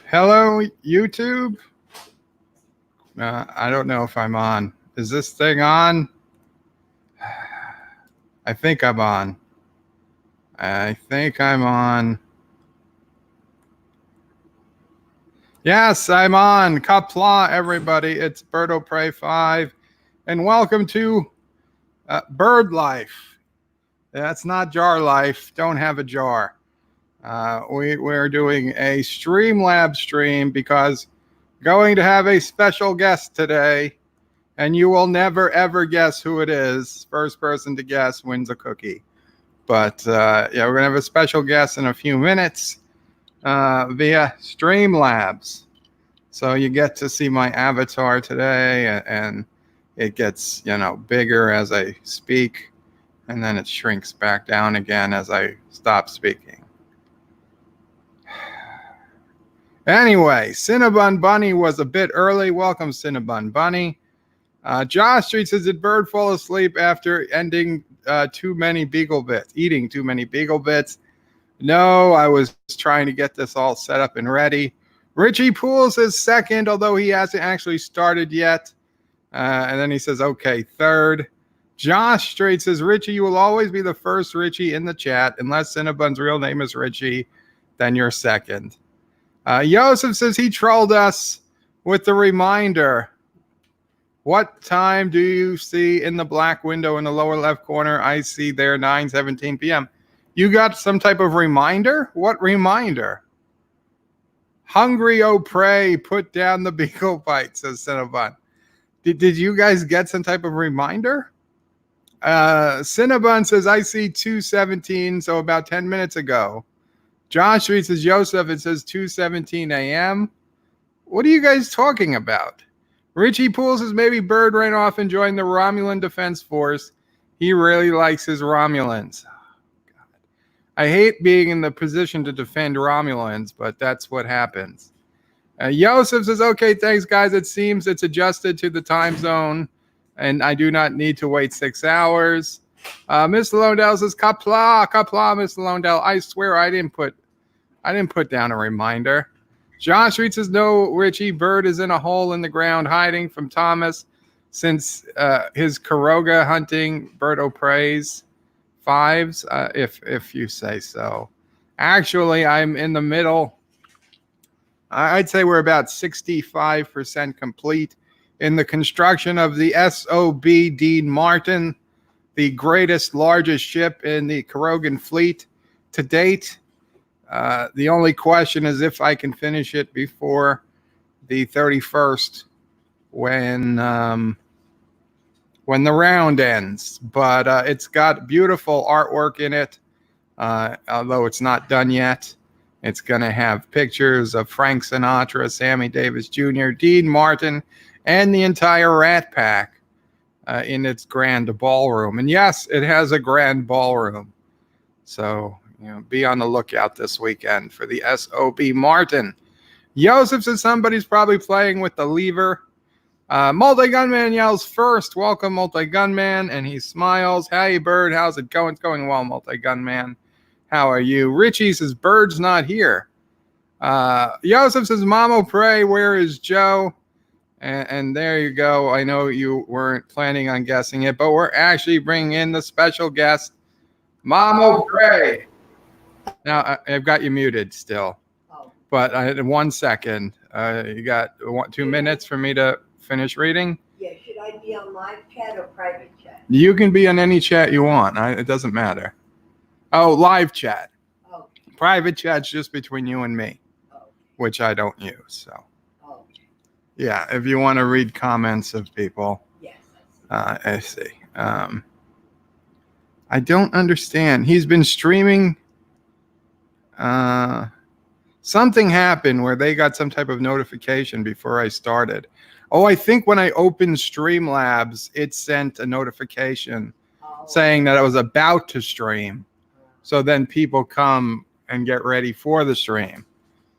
Hello, YouTube. I don't know if I'm on. Is this thing on? I think I'm on. I think I'm on. Yes, I'm on. Qapla, everybody. It's Birdo Prey 5. And welcome to Bird Life. That's not jar life. Don't have a jar. We're doing a Streamlabs stream because going to have a special guest today. And you will never, ever guess who it is. First person to guess wins a cookie. But yeah, we're going to have a special guest in a few minutes via Streamlabs. So you get to see my avatar today, and it gets, bigger as I speak, and then it shrinks back down again as I stop speaking. Anyway, Cinnabon Bunny was a bit early. Welcome, Cinnabon Bunny. Josh Street says, did Bird fall asleep after eating too many Beagle Bits? No, I was trying to get this all set up and ready. Richie Pools is second, although he hasn't actually started yet. And then he says, okay, third. Josh Street says, Richie, you will always be the first Richie in the chat. Unless Cinnabon's real name is Richie, then you're second. Joseph says he trolled us with the reminder. What time do you see in the black window in the lower left corner? I see there 9:17 p.m. You got some type of reminder? What reminder? Hungry, oh pray, put down the beagle bite, says Cinnabon. Did you guys get some type of reminder? Cinnabon says, I see 2:17, so about 10 minutes ago. Josh Reed says, Joseph, it says 2:17 a.m. What are you guys talking about? Richie Pools says maybe Bird ran off and joined the Romulan Defense Force. He really likes his Romulans. Oh, God. I hate being in the position to defend Romulans, but that's what happens. Joseph says, okay, thanks, guys. It seems it's adjusted to the time zone, and I do not need to wait 6 hours. Miss Londell says, Qapla, Miss Londell. I swear I didn't put down a reminder. Josh Reed says, no, Richie, Bird is in a hole in the ground hiding from Thomas since his Karoga hunting Birdo Preys 5s, if you say so. Actually, I'm in the middle. I'd say we're about 65% complete in the construction of the SOB Dean Martin, the greatest, largest ship in the Karogan fleet to date. The only question is if I can finish it before the 31st when the round ends. But it's got beautiful artwork in it, although it's not done yet. It's going to have pictures of Frank Sinatra, Sammy Davis Jr., Dean Martin, and the entire Rat Pack in its grand ballroom. And yes, it has a grand ballroom. So be on the lookout this weekend for the SOB Martin. Joseph says somebody's probably playing with the lever. Multi-Gunman yells first. Welcome, Multi-Gunman. And he smiles. Hey, Bird. How's it going? It's going well, Multi-Gunman. How are you? Richie says, Bird's not here. Joseph says, Mamo Pray, where is Joe? And there you go. I know you weren't planning on guessing it, but we're actually bringing in the special guest, Mamo Pray. Now, I've got you muted still. Oh. But in 1 second, you got 2 minutes for me to finish reading? Yeah, should I be on live chat or private chat? You can be on any chat you want. It doesn't matter. Oh, live chat. Oh. Private chat's just between you and me, which I don't use. So, yeah, if you want to read comments of people, yes, I see. I don't understand. He's been streaming. Something happened where they got some type of notification before I started. Oh, I think when I opened Streamlabs, it sent a notification saying that I was about to stream. So then people come and get ready for the stream.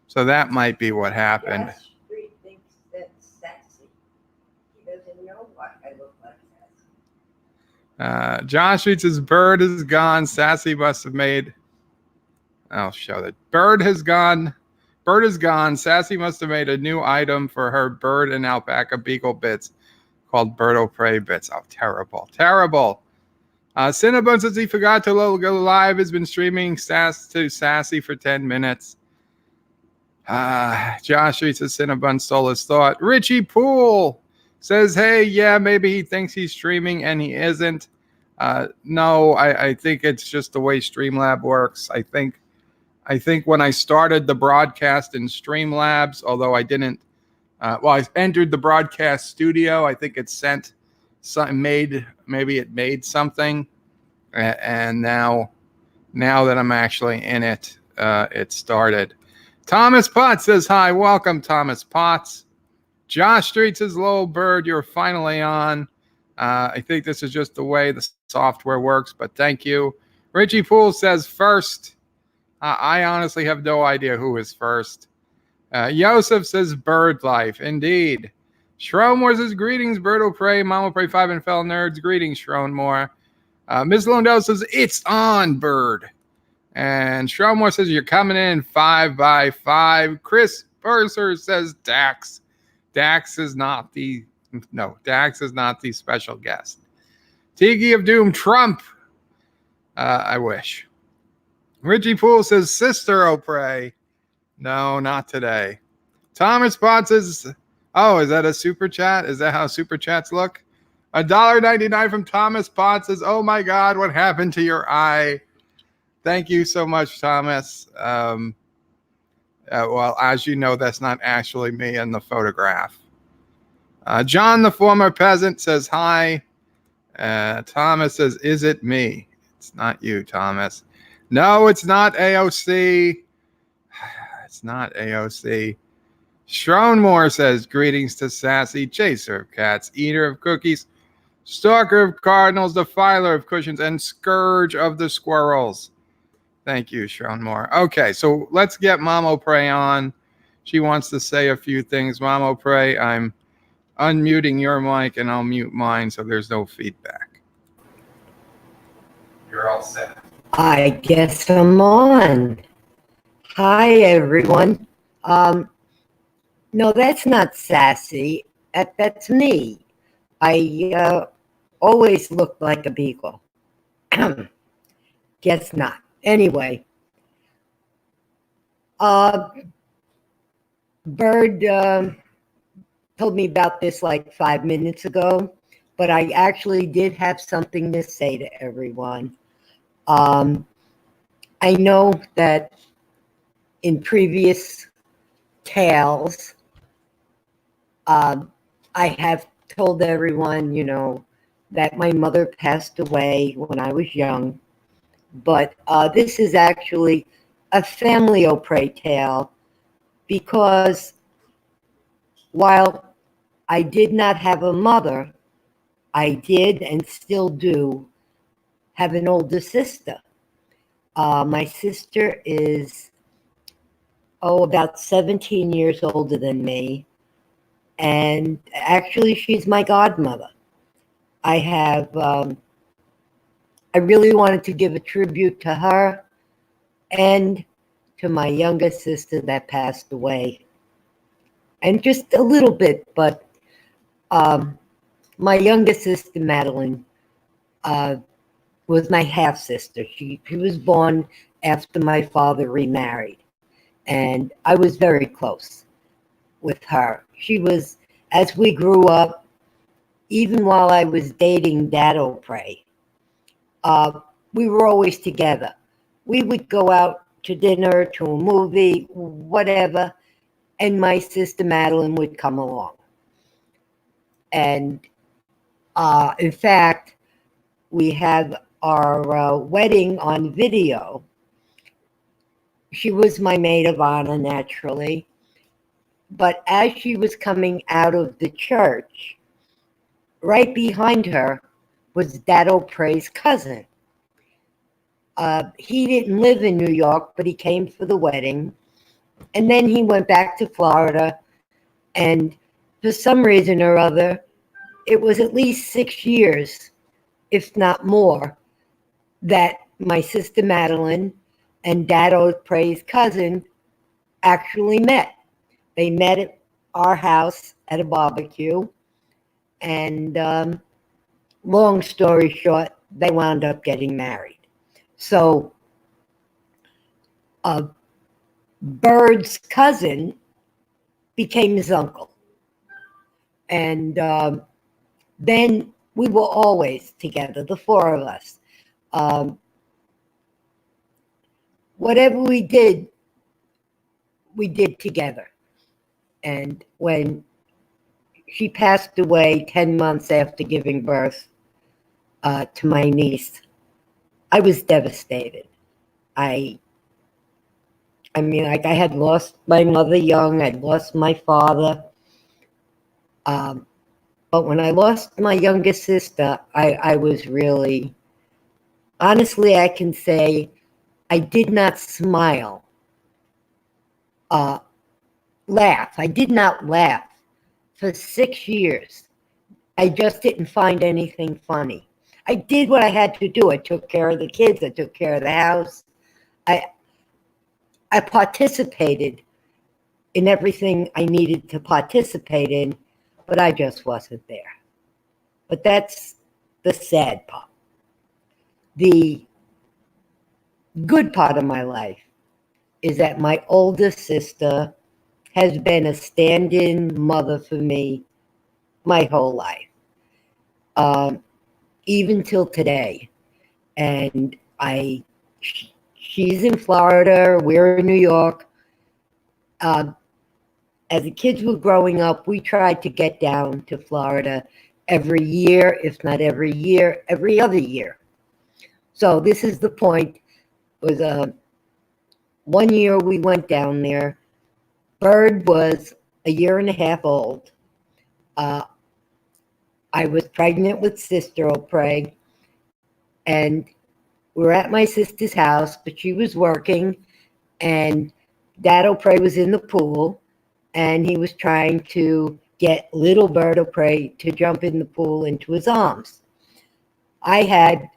So that might be what happened. Josh Street thinks that's sexy. He doesn't know what I look like. Josh reads his bird is gone. Sassy must have made. I'll show that. Bird has gone. Bird is gone. Sassy must have made a new item for her bird and alpaca beagle bits called Birdo Prey bits. Oh, terrible. Terrible. Cinnabon says he forgot to go live. Has been streaming to Sassy for 10 minutes. Josh reads his Cinnabon stole his thought. Richie Poole says, hey, yeah, maybe he thinks he's streaming and he isn't. No, I think it's just the way Streamlabs works. I think when I started the broadcast in Streamlabs, although I didn't, I entered the broadcast studio. I think it sent something, maybe it made something, and now that I'm actually in it, it started. Thomas Potts says hi. Welcome, Thomas Potts. Josh Street says, "Lowell Bird, you're finally on." I think this is just the way the software works, but thank you. Richie Poole says first. I honestly have no idea who is first. Yosef says bird life. Indeed. Shronmore says greetings, Birdo Prey, Mama Prey 5 and Fell Nerds. Greetings, Shronmore. Ms. Londell says it's on, bird. And Shronmore says you're coming in 5 by 5. Chris Purser says Dax. Dax is not the special guest. Tiki of Doom, Trump. I wish. Richie Poole says Sister O'Prey. No, not today. Thomas Potts says, oh, is that a super chat? Is that how super chats look? $1.99 from Thomas Potts says, oh my God, what happened to your eye? Thank you so much, Thomas. Well, as you know, that's not actually me in the photograph. John, the former peasant, says hi. Thomas says, is it me? It's not you, Thomas. No, it's not AOC. It's not AOC. Shronmore says, greetings to Sassy, chaser of cats, eater of cookies, stalker of cardinals, defiler of cushions, and scourge of the squirrels. Thank you, Shronmore. Okay, so let's get Mamo Prey on. She wants to say a few things. Mamo Prey, I'm unmuting your mic and I'll mute mine so there's no feedback. You're all set. I guess I'm on. Hi, everyone. No, that's not Sassy. That's me. I always looked like a beagle. Guess not. Anyway, Bird told me about this like 5 minutes ago, but I actually did have something to say to everyone. I know that in previous tales, I have told everyone, that my mother passed away when I was young, but this is actually a family O'Prey tale because while I did not have a mother, I did and still do have an older sister. My sister is, about 17 years older than me. And actually, she's my godmother. I really wanted to give a tribute to her and to my younger sister that passed away. And just a little bit, but my younger sister, Madeline, was my half-sister. She was born after my father remarried, and I was very close with her. She was, as we grew up, even while I was dating Dad O'Prey, we were always together. We would go out to dinner, to a movie, whatever, and my sister Madeline would come along. And in fact, we have our wedding on video. She was my maid of honor, naturally. But as she was coming out of the church, right behind her was Dad O'Prey's cousin. He didn't live in New York, but he came for the wedding. And then he went back to Florida. And for some reason or other, it was at least 6 years if not more, that my sister Madeline and Dad Opray's cousin actually met. They met at our house at a barbecue, and long story short, they wound up getting married. So, Bird's cousin became his uncle. And then we were always together, the four of us. Whatever we did together. And when she passed away 10 months after giving birth to my niece, I was devastated. I mean, like, I had lost my mother young, I'd lost my father. But when I lost my youngest sister, I was really, honestly, I can say I did not smile, laugh. I did not laugh for 6 years. I just didn't find anything funny. I did what I had to do. I took care of the kids. I took care of the house. I participated in everything I needed to participate in, but I just wasn't there. But that's the sad part. The good part of my life is that my oldest sister has been a stand-in mother for me my whole life, even till today. And she's in Florida, we're in New York. As the kids were growing up, we tried to get down to Florida every year, if not every year, every other year. So this is the point. Was one year we went down there. Bird was a year and a half old. I was pregnant with Sister Opray, and we were at my sister's house, but she was working, and Dad Opray was in the pool, and he was trying to get little Bird Opray to jump in the pool into his arms. I had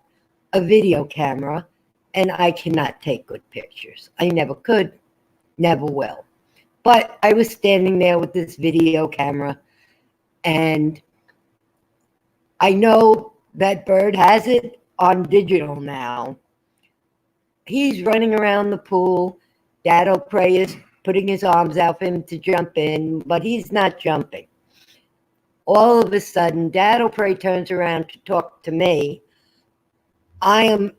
a video camera, and I cannot take good pictures. I never could, never will. But I was standing there with this video camera, and I know that Bird has it on digital now. He's running around the pool. Dad Opray is putting his arms out for him to jump in, but he's not jumping. All of a sudden, Dad Opray turns around to talk to me. I am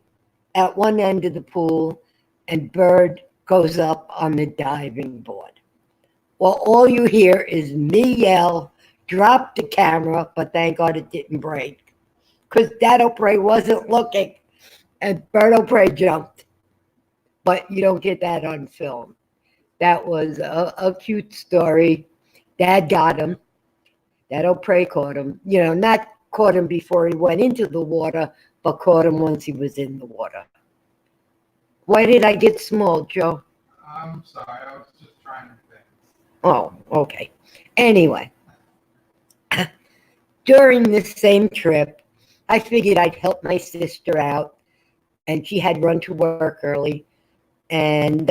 at one end of the pool, and Bird goes up on the diving board. Well, all you hear is me yell, drop the camera, but thank God it didn't break, because Dad Opray wasn't looking, and Bird Opray jumped. But you don't get that on film. That was a cute story. Dad got him. Dad Opray caught him. You know, not caught him before he went into the water, but caught him once he was in the water. Why did I get small, Joe? I'm sorry, I was just trying to think. Oh, okay. Anyway, during this same trip, I figured I'd help my sister out, and she had run to work early. And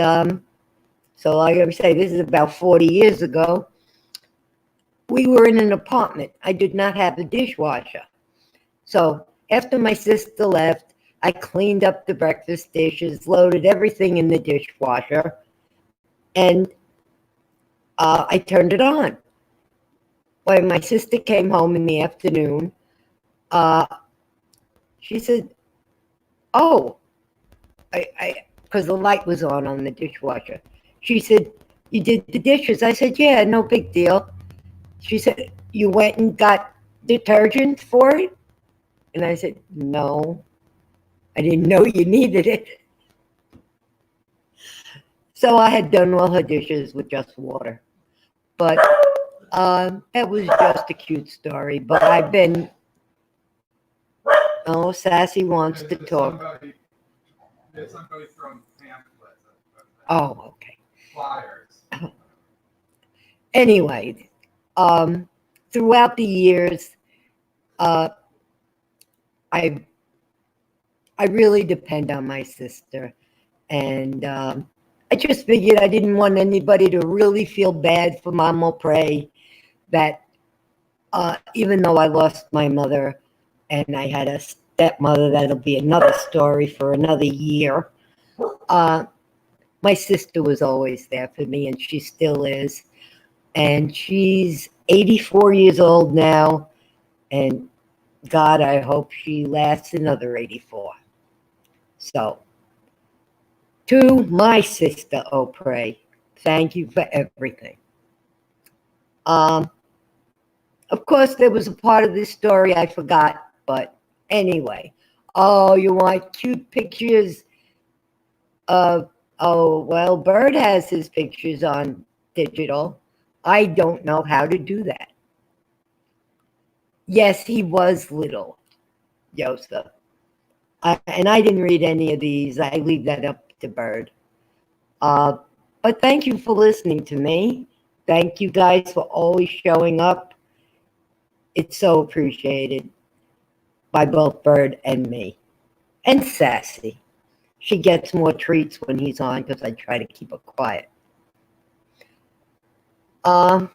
so like I say, this is about 40 years ago. We were in an apartment. I did not have a dishwasher. So after my sister left, I cleaned up the breakfast dishes, loaded everything in the dishwasher, and I turned it on. When my sister came home in the afternoon, she said, oh, because the light was on the dishwasher. She said, you did the dishes? I said, yeah, no big deal. She said, you went and got detergent for it? And I said, no, I didn't know you needed it. So I had done all her dishes with just water. But that was just a cute story. But I've been, oh, Sassy wants to talk. There's somebody throwing pamphlets. Oh, okay. Flyers. Anyway, throughout the years, I've I really depend on my sister. And I just figured I didn't want anybody to really feel bad for Mama Pray, that even though I lost my mother and I had a stepmother, that'll be another story for another year. My sister was always there for me, and she still is. And she's 84 years old now. And God, I hope she lasts another 84. So, to my sister, oh pray, thank you for everything. Of course, there was a part of this story I forgot, but anyway. Oh, you want cute pictures of, oh, well, Bird has his pictures on digital. I don't know how to do that. Yes, he was little, Joseph. And I didn't read any of these. I leave that up to Bird. But thank you for listening to me. Thank you guys for always showing up. It's so appreciated by both Bird and me. And Sassy. She gets more treats when he's on because I try to keep her quiet. I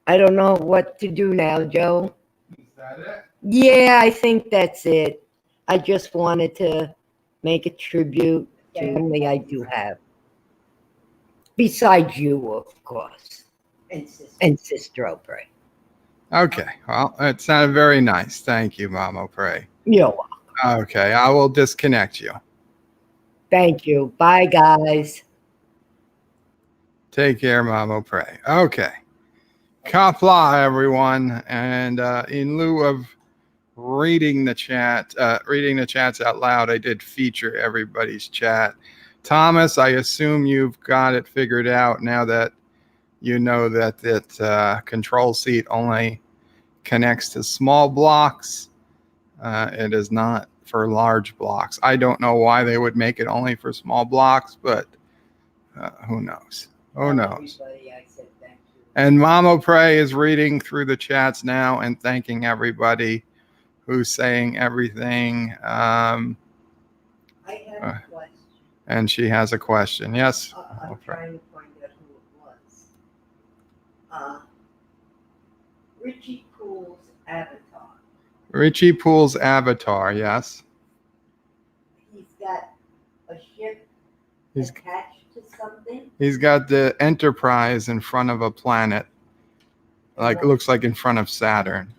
don't know what to do now, Joe. Is that it? Yeah, I think that's it. I just wanted to make a tribute to the family I do have. Besides you, of course. And Sister O'Bray. Okay. Well, it sounded very nice. Thank you, Mama Pray. You're welcome. Okay. I will disconnect you. Thank you. Bye, guys. Take care, Mama Pray. Okay. Qapla, everyone. And in lieu of reading the chats out loud, I did feature everybody's chat. Thomas, I assume you've got it figured out now that you know that that control seat only connects to small blocks. It is not for large blocks. I don't know why they would make it only for small blocks, but who knows? Who knows? I said thank you. And Mama Pray is reading through the chats now and thanking everybody who's saying everything. I have a question. And she has a question. Yes? I'm trying to find out who it was. Richie Poole's avatar. Richie Poole's avatar, yes. He's got a ship attached to something. He's got the Enterprise in front of a planet. Like, looks like in front of Saturn.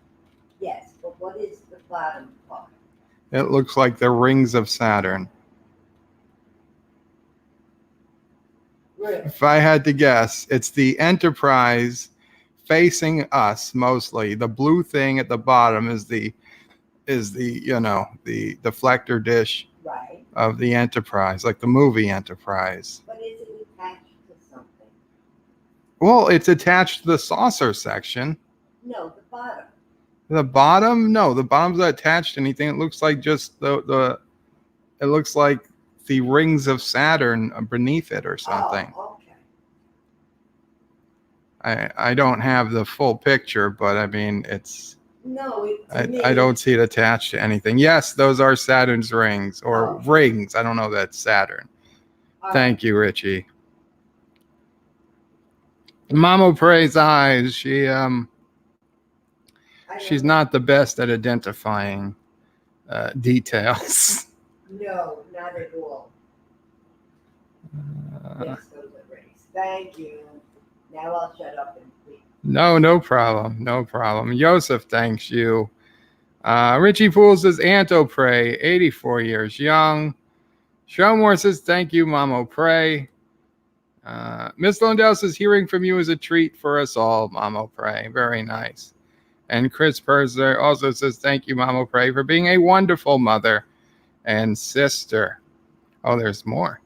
Yes, but what is the bottom part? It looks like the rings of Saturn. Really? If I had to guess, it's the Enterprise facing us mostly. The blue thing at the bottom is the the deflector dish Right. of the Enterprise, like the movie Enterprise. But is it attached to something? Well, it's attached to the saucer section. No, the bottom. The bottom? No, the bottom's not attached to anything. It looks like just it looks like the rings of Saturn beneath it or something. Oh, okay. I don't have the full picture, but I mean, it's No, I don't see it attached to anything. Yes, those are Saturn's rings or rings. I don't know that's Saturn. Thank you, Richie. Mama Pray's eyes. She's not the best at identifying details. No, not at all. Yes, those are rings. Thank you. Now I'll shut up and sleep. No problem. No problem. Joseph thanks you. Richie Poole says, Anto Pray, 84 years young. Showmore says, thank you, Mamo Pray. Miss Lundell says, hearing from you is a treat for us all, Mamo Pray. Very nice. And Chris Purser also says, thank you, Mamo Pray, for being a wonderful mother and sister. Oh, there's more.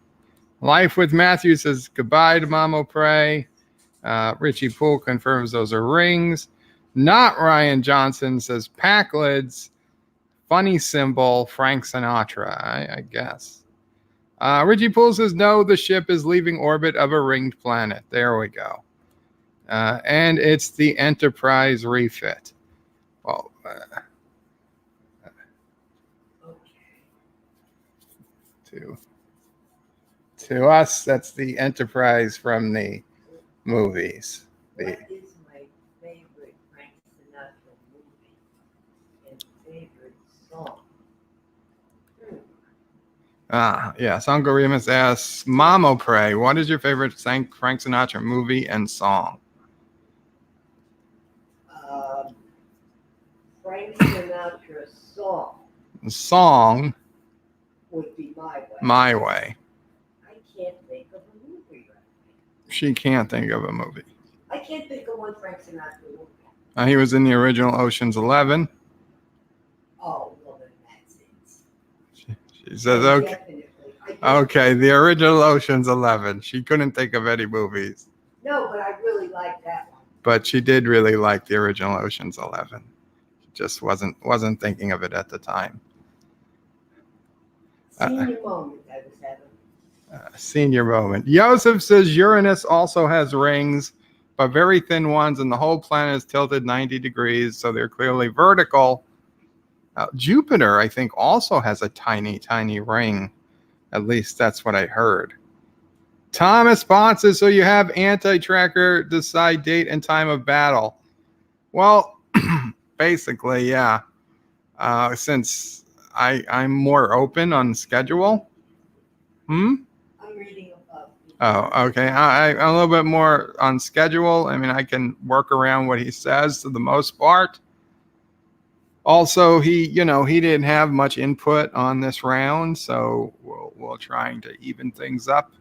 Life with Matthew says, goodbye to Mamo Pray. Richie Poole confirms those are rings. Not Ryan Johnson says pack lids. Funny symbol, Frank Sinatra, I guess. Richie Poole says no, the ship is leaving orbit of a ringed planet. There we go. And it's the Enterprise refit. Well, To us, that's the Enterprise from the movies. What is my favorite Frank Sinatra movie and favorite song? Yes. Uncle Remus asks, Mamo Pray, what is your favorite Frank Sinatra movie and song? Frank Sinatra's song The song, would be My Way. My Way. I can't think of a movie right now. She can't think of a movie. I can't think of one Frank Sinatra movie. He was in the original Ocean's 11. Oh, well then that's it. She says, okay. Definitely. Okay, the original Ocean's 11. She couldn't think of any movies. No, but I really like that one. But she did really like the original Ocean's 11. She just wasn't thinking of it at the time. Senior moment I was having. Senior moment. Joseph says Uranus also has rings, but very thin ones, and the whole planet is tilted 90 degrees, so they're clearly vertical. Jupiter, I think, also has a tiny, tiny ring. At least that's what I heard. Thomas Bond says, so you have anti-tracker decide date and time of battle. Well, basically, yeah. Since I'm more open on schedule. I'm reading above. Oh, okay. I'm a little bit more on schedule. I mean, I can work around what he says to the most part. Also, he didn't have much input on this round, so we're trying to even things up.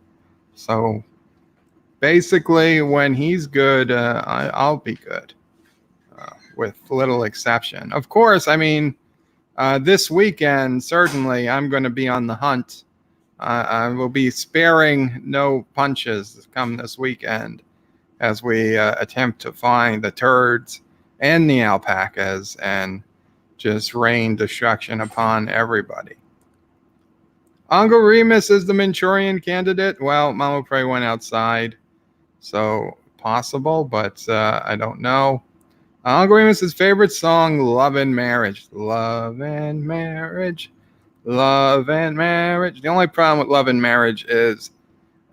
So basically, when he's good, I'll be good, with little exception. Of course, I mean, this weekend, certainly, I'm going to be on the hunt. I will be sparing no punches come this weekend as we attempt to find the turds and the alpacas and just rain destruction upon everybody. Uncle Remus is the Manchurian candidate. Well, Mama Pray went outside, so possible, but I don't know. Uncle Remus's favorite song, Love and Marriage. Love and Marriage. Love and Marriage. The only problem with Love and Marriage is,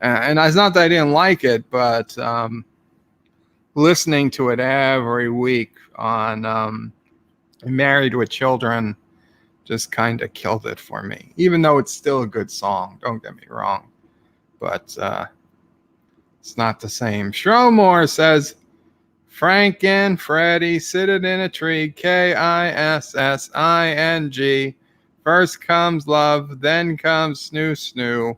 and it's not that I didn't like it, but listening to it every week on Married with Children just kind of killed it for me, even though it's still a good song, don't get me wrong, but it's not the same. Stromore says, Frank and Freddie sitting in a tree, Kissing. First comes love, then comes snoo snoo.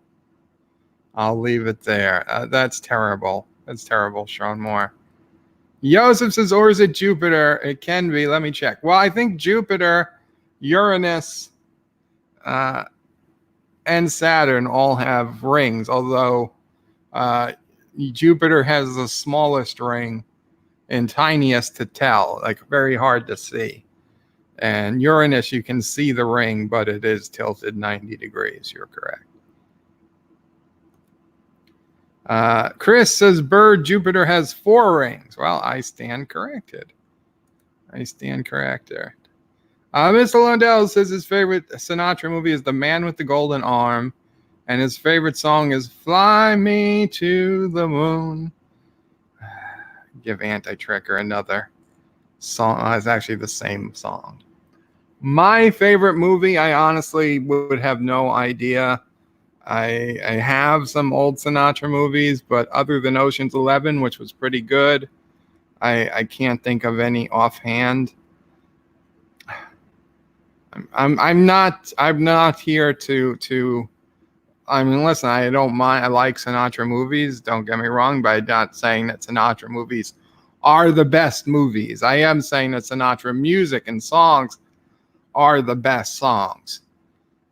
I'll leave it there. That's terrible. That's terrible, Stromore. Joseph says, or is it Jupiter? It can be. Let me check. Well, I think Jupiter, Uranus, and Saturn all have rings, although Jupiter has the smallest ring and tiniest to tell, like very hard to see. And Uranus, you can see the ring, but it is tilted 90 degrees. You're correct. Chris says, Bird, Jupiter has 4 rings. Well, I stand corrected. Mr. Lundell says his favorite Sinatra movie is The Man with the Golden Arm, and his favorite song is Fly Me to the Moon. Give Anti-Tracker another song. It's actually the same song. My favorite movie, I honestly would have no idea. I have some old Sinatra movies, but other than Ocean's 11, which was pretty good, I can't think of any offhand. I'm not here to. I mean, listen, I don't mind. I like Sinatra movies. Don't get me wrong, but I'm not saying that Sinatra movies are the best movies. I am saying that Sinatra music and songs are the best songs.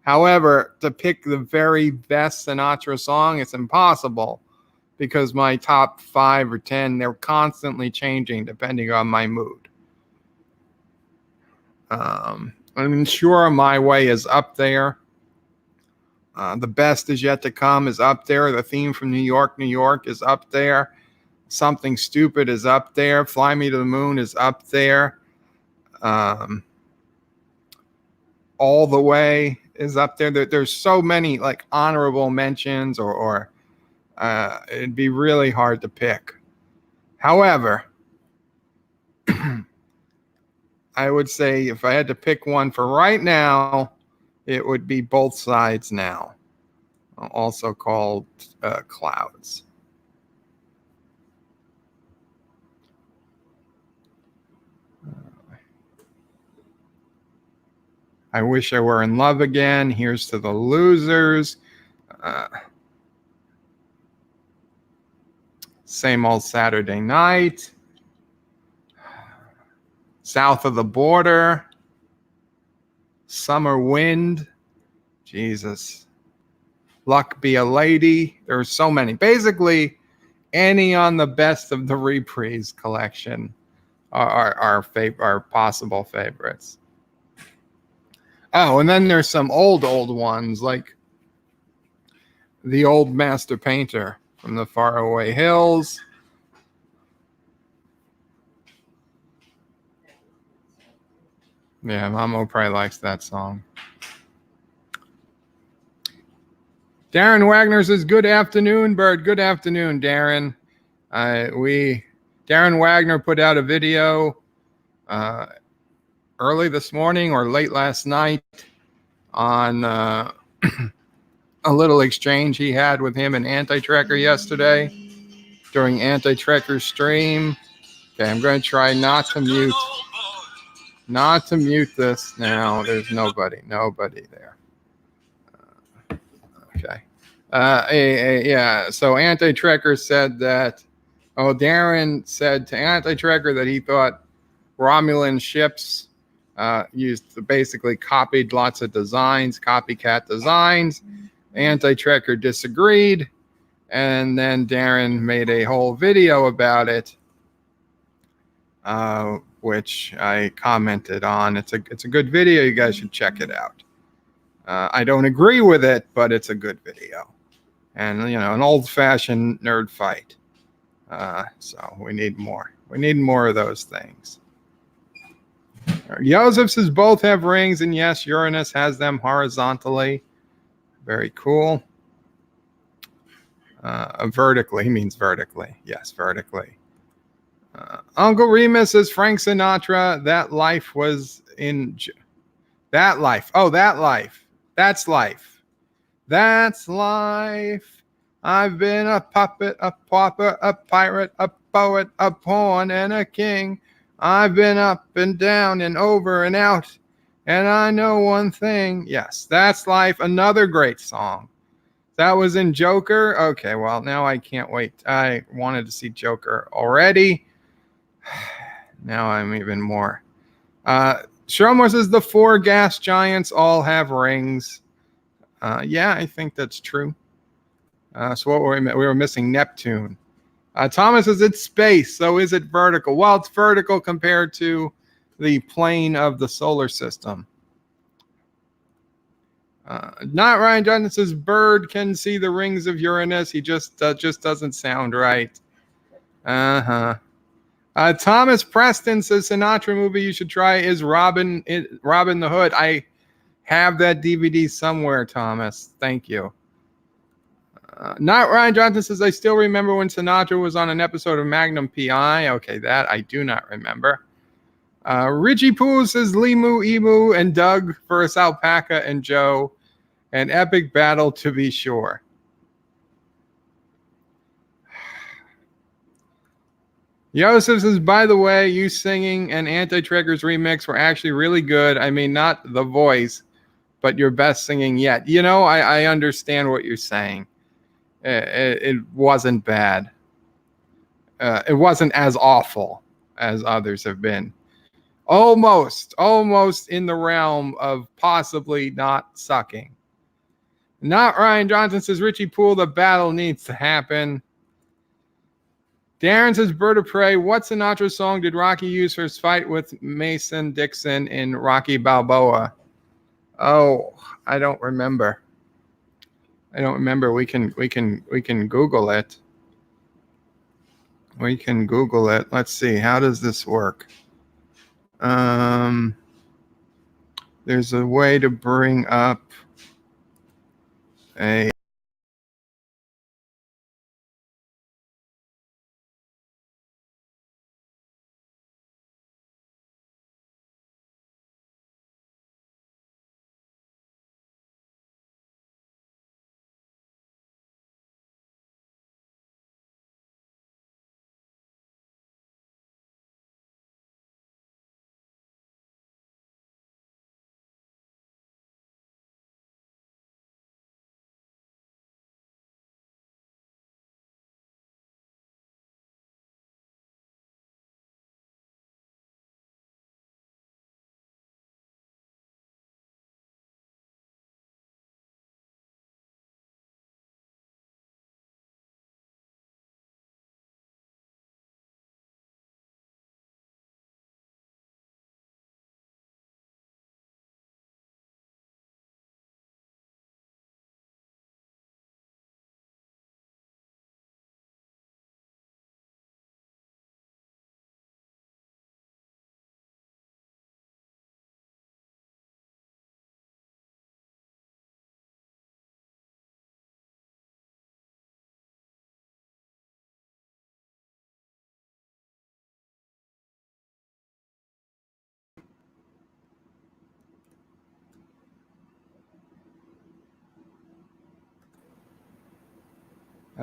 However, to pick the very best Sinatra song, it's impossible because my top 5 or 10, they're constantly changing depending on my mood. I'm sure My Way is up there. The Best Is Yet to Come is up there. The Theme from New York, New York is up there. Something Stupid is up there. Fly Me to the Moon is up there. All the Way is up there. There's so many like honorable mentions, or it'd be really hard to pick. However, I would say if I had to pick one for right now, it would be Both Sides Now, also called Clouds. I Wish I Were in Love Again. Here's to the Losers. Same Old Saturday Night. South of the Border. Summer Wind. Jesus. Luck Be a Lady. There are so many. Basically, any on the Best of the Reprise collection are possible favorites. Oh, and then there's some old ones like The Old Master Painter from the Faraway Hills. Yeah, Mamo probably likes that song. Darren Wagner says, "Good afternoon, Bird. Good afternoon, Darren." Darren Wagner put out a video early this morning or late last night on a little exchange he had with him and Anti-Trekker yesterday during Anti-Trekker's stream. Okay, I'm going to try not to mute this now. There's nobody there. Okay. Yeah, so Anti-Trekker said that, Darren said to Anti-Trekker that he thought Romulan ships basically copied lots of designs, copycat designs. Anti-Trekker disagreed, and then Darren made a whole video about it, which I commented on. It's a good video. You guys should check it out. I don't agree with it, but it's a good video, and an old-fashioned nerd fight. So we need more. We need more of those things. Joseph says both have rings, and yes, Uranus has them horizontally. Very cool. Vertically means vertically. Yes, vertically. Uncle Remus says Frank Sinatra, that life was in... That life. Oh, that life. That's life. That's life. I've been a puppet, a pauper, a pirate, a poet, a pawn, and a king. I've been up and down and over and out, and I know one thing. Yes, that's life. Another great song. That was in Joker. Okay, well, now I can't wait. I wanted to see Joker already. Now I'm even more. Shromor says the 4 gas giants all have rings. Yeah, I think that's true. So what we were missing Neptune. Thomas says it's space, so is it vertical? Well, it's vertical compared to the plane of the solar system. Not Ryan Johnson says Bird can see the rings of Uranus. He just doesn't sound right. Thomas Preston says Sinatra movie you should try is Robin the Hood. I have that DVD somewhere, Thomas. Thank you. Not Ryan Johnson says I still remember when Sinatra was on an episode of Magnum PI. Okay, that I do not remember. Richie Poole says Limu, Emu, and Doug versus Alpaca and Joe. An epic battle to be sure. Yosef says, by the way, you singing and Anti-Trekker's remix were actually really good. I mean, not the voice, but your best singing yet. I understand what you're saying. It wasn't bad. It wasn't as awful as others have been. Almost in the realm of possibly not sucking. Not Ryan Johnson says, Richie Poole, the battle needs to happen. Darren says, Bird of Prey, what Sinatra song did Rocky use for his fight with Mason Dixon in Rocky Balboa? Oh, I don't remember. We can Google it. We can Google it. Let's see. How does this work? There's a way to bring up Hey.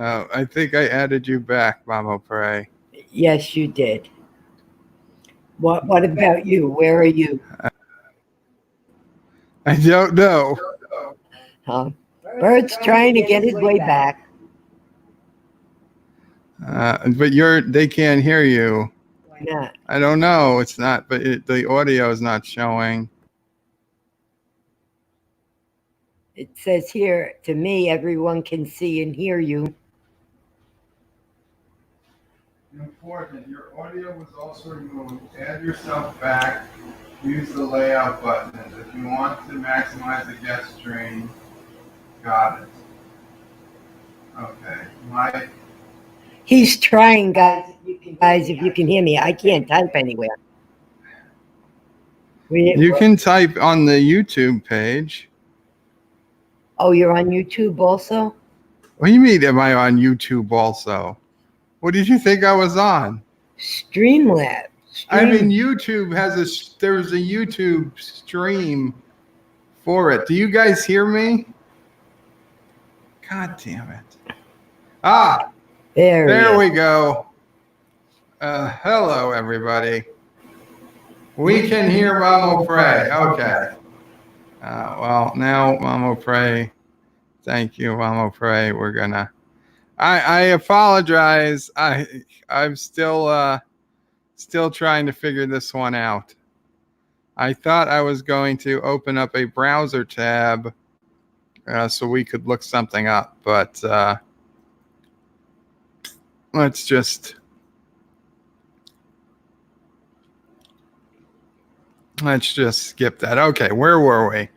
I think I added you back, Mama Pray. Yes, you did. What about you? Where are you? I don't know. Huh? Bert's trying to get his way back. But they can't hear you. Why not? I don't know. It's not, but the audio is not showing. It says here, to me, everyone can see and hear you. Important. Your audio was also removed. Add yourself back. Use the layout buttons. If you want to maximize the guest stream, got it. Okay. He's trying, guys. If you can hear me, I can't type anywhere. You can type on the YouTube page. Oh, you're on YouTube also? What do you mean, am I on YouTube also? What did you think I was on? Streamlabs. I mean, YouTube there's a YouTube stream for it. Do you guys hear me? God damn it. Ah, there we go. Hello, everybody. We can hear Mamo pray. Okay. Well, now Mamo pray. Thank you, Mamo pray. We're gonna. I apologize. I'm still trying to figure this one out. I thought I was going to open up a browser tab so we could look something up, but let's just skip that. Okay, where were we?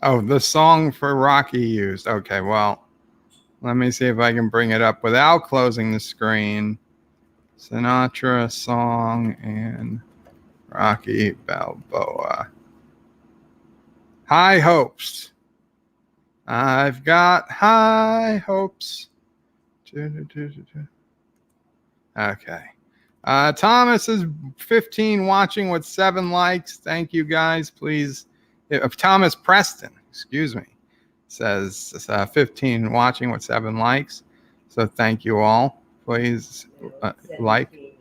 Oh, the song for Rocky used. Okay, well, let me see if I can bring it up without closing the screen. Sinatra song and Rocky Balboa. High hopes. I've got high hopes. Okay. Thomas is 15 watching with 7 likes. Thank you guys. Please. Thomas Preston, excuse me, says 15 watching with 7 likes. So thank you all. Please like.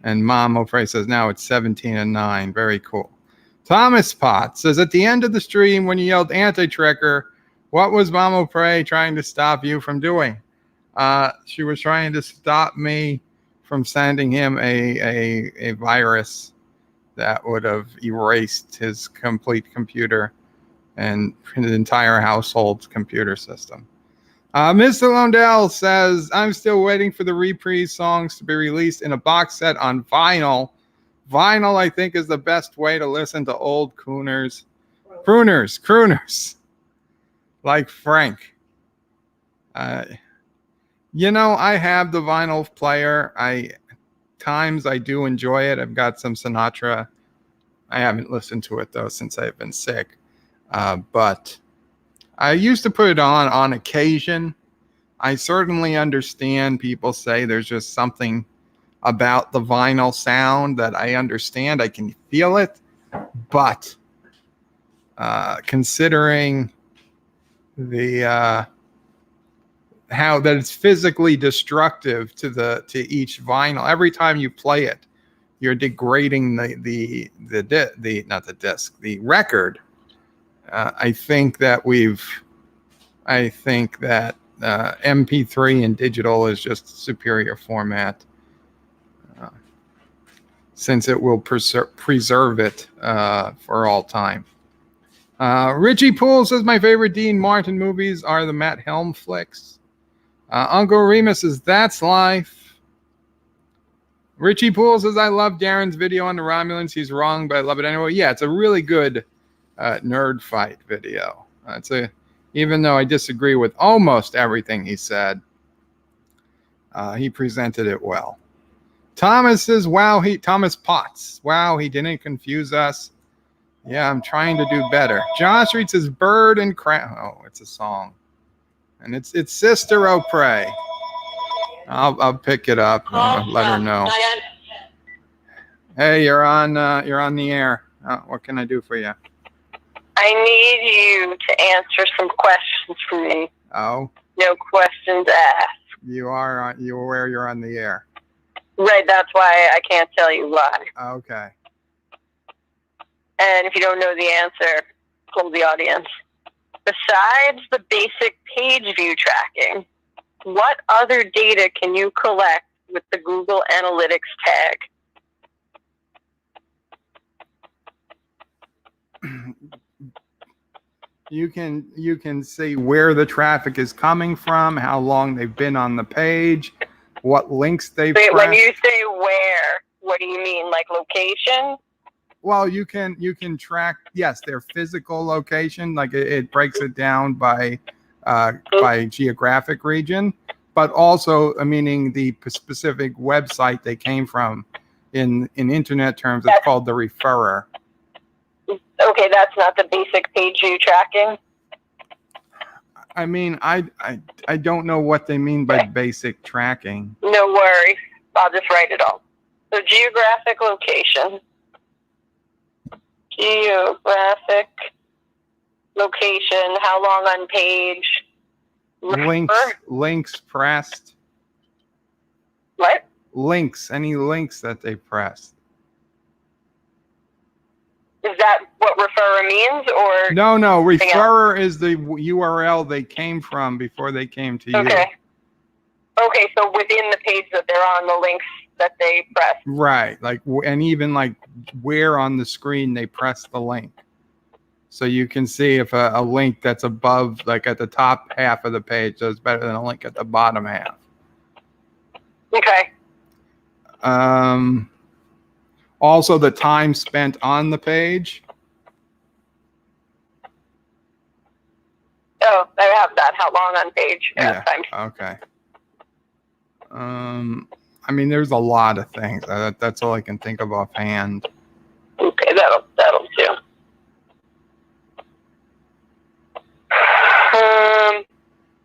And Mom O'Fray says now it's 17 and 9. Very cool. Thomas Potts says at the end of the stream when you yelled anti-tricker, what was Mom O'Fray trying to stop you from doing? She was trying to stop me from sending him a virus that would have erased his complete computer and his entire household's computer system. Mr. Londell says, I'm still waiting for the reprise songs to be released in a box set on vinyl. Vinyl, I think, is the best way to listen to old crooners, like Frank. You know, I have the vinyl player. Times I do enjoy it. I've got some Sinatra. I haven't listened to it though since I've been sick. But I used to put it on occasion. I certainly understand people say there's just something about the vinyl sound that I understand. I can feel it. But considering the how that it's physically destructive to each vinyl, every time you play it, you're degrading the not the disc, the record. I think that MP3 and digital is just superior format, since it will preserve it for all time. Richie Poole says my favorite Dean Martin movies are the Matt Helm flicks. Uncle Remus says that's life. Richie Poole says I love Darren's video on the Romulans. He's wrong, but I love it anyway. Yeah, it's a really good nerd fight video. Even though I disagree with almost everything he said, he presented it well. Thomas says, Thomas Potts. Wow, he didn't confuse us. Yeah, I'm trying to do better. Josh reads his bird and oh, it's a song. And it's Sister O Pray. I'll pick it up and let her know. Hey, you're on the air. What can I do for you? I need you to answer some questions for me. Oh. No questions asked. You're aware you're on the air. Right, that's why I can't tell you why. Okay. And if you don't know the answer, told the audience. Besides the basic page view tracking, what other data can you collect with the Google Analytics tag? You can see where the traffic is coming from, how long they've been on the page, what links they've pressed. When you say where, what do you mean? Like location? Well, you can track, yes, their physical location, like it breaks it down by geographic region, but also meaning the specific website they came from. In internet terms, it's called the referrer. Okay, that's not the basic page view tracking. I mean, I don't know what they mean by basic tracking. No worries. I'll just write it all. So geographic location. Geographic location. How long on page? Links pressed. What? Links. Any links that they pressed. Is that what referrer means, or no? Referrer is the URL they came from before they came to you. Okay. So within the page that they're on, the links that they press. Right. And even where on the screen they press the link. So you can see if a link that's above, at the top half of the page, is better than a link at the bottom half. Okay. Also, the time spent on the page. Oh, I have that. How long on page? Yeah. Okay. I mean, there's a lot of things. That's all I can think of offhand. Okay, that'll do.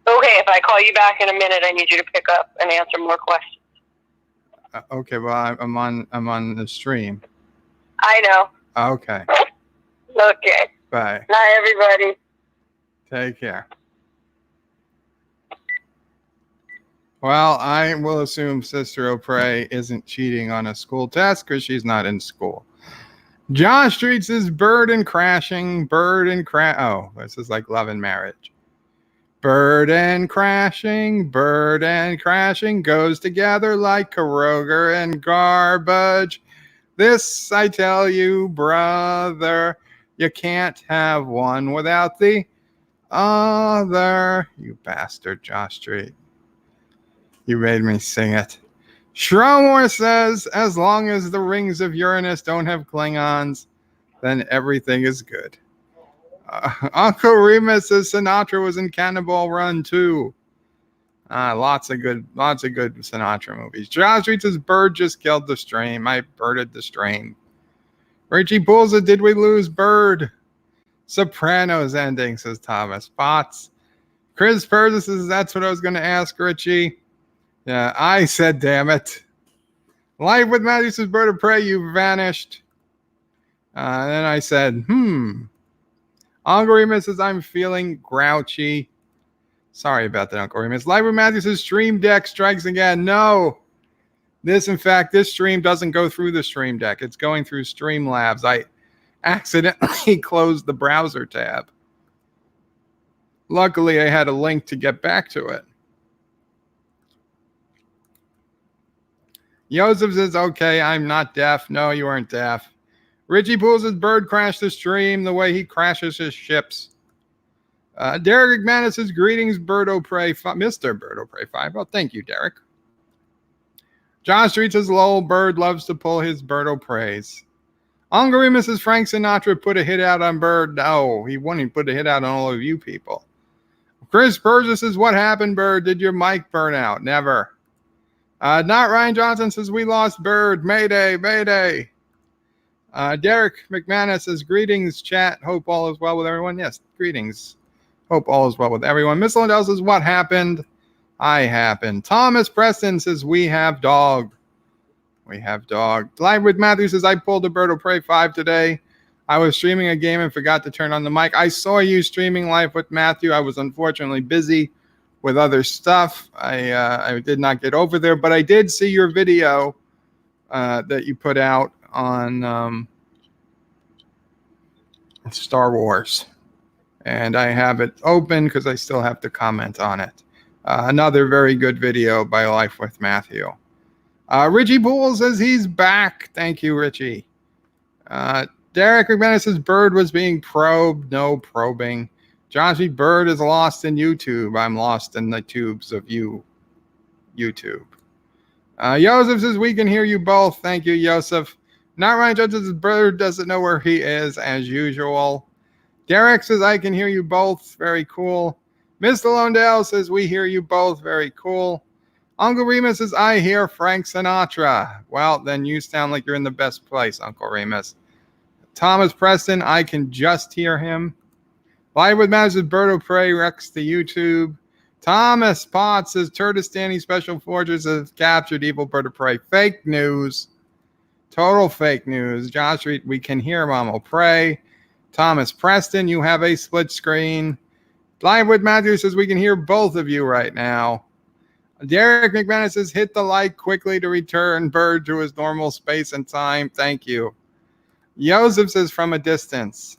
Okay, if I call you back in a minute, I need you to pick up and answer more questions. Okay, well, I'm on the stream. I know. Okay. Okay. Bye. Night, everybody. Take care. Well, I will assume Sister O'Prey isn't cheating on a school test because she's not in school. Josh Streets is bird and crashing. Oh, this is like love and marriage. Bird and crashing goes together like Kroger and garbage. This I tell you, brother, you can't have one without the other. You bastard, Josh Street. You made me sing it. Shromore says, as long as the rings of Uranus don't have Klingons, then everything is good. Uncle Remus says Sinatra was in Cannonball Run too. Lots of good Sinatra movies. Josh reads his bird just killed the stream. I birded the stream. Richie pulls it. Did we lose bird? Sopranos ending, says Thomas. Bots. Chris Purvis says, that's what I was going to ask, Richie. Yeah, I said, damn it. Live with Matthew says, bird of prey, you vanished. Then I said, Uncle Remus says, I'm feeling grouchy. Sorry about that, Uncle Remus. Live with Matthew says, Stream Deck strikes again. No. This stream doesn't go through the Stream Deck. It's going through Streamlabs. I accidentally closed the browser tab. Luckily, I had a link to get back to it. Joseph says, okay, I'm not deaf. No, you aren't deaf. Richie pulls his bird crashed the stream the way he crashes his ships. Derek McManus says, greetings, Birdo Prey, Mr. Birdo Prey 5. Well, thank you, Derek. Josh Street says, lol, Bird loves to pull his Birdo Preys. Uncle Remus says, Frank Sinatra put a hit out on Bird. No, he wouldn't put a hit out on all of you people. Chris Burgess says, what happened, Bird? Did your mic burn out? Never. Not Ryan Johnson says, we lost Bird. Mayday, mayday. Derek McManus says, greetings, chat. Hope all is well with everyone. Yes, greetings. Hope all is well with everyone. Miss Lindell says, what happened? I happened. Thomas Preston says, we have dog. We have dog. Live with Matthew says, I pulled a Bird of Prey 5 today. I was streaming a game and forgot to turn on the mic. I saw you streaming live with Matthew. I was unfortunately busy with other stuff. I did not get over there, but I did see your video that you put out on Star Wars. And I have it open because I still have to comment on it. Another very good video by Life with Matthew. Richie Poole says he's back. Thank you, Richie. Derek McManus says Bird was being probed. No probing. Joshy, Bird is lost in YouTube. I'm lost in the tubes of YouTube. Joseph says we can hear you both. Thank you, Joseph. Not Ryan Judge says Bird doesn't know where he is as usual. Derek says I can hear you both. Very cool. Mr. Londale says we hear you both. Very cool. Uncle Remus says I hear Frank Sinatra. Well, then you sound like you're in the best place, Uncle Remus. Thomas Preston, I can just hear him. Live with Matters with Bird of Prey, Rex to YouTube. Thomas Potts says Turtistani Special Forces has captured evil Bird of Prey. Fake news. Total fake news. Josh Reed, we can hear Mama Prey. Thomas Preston, you have a split screen. Live with Matthew says we can hear both of you right now. Derek McManus says hit the like quickly to return Bird to his normal space and time. Thank you. Joseph says from a distance.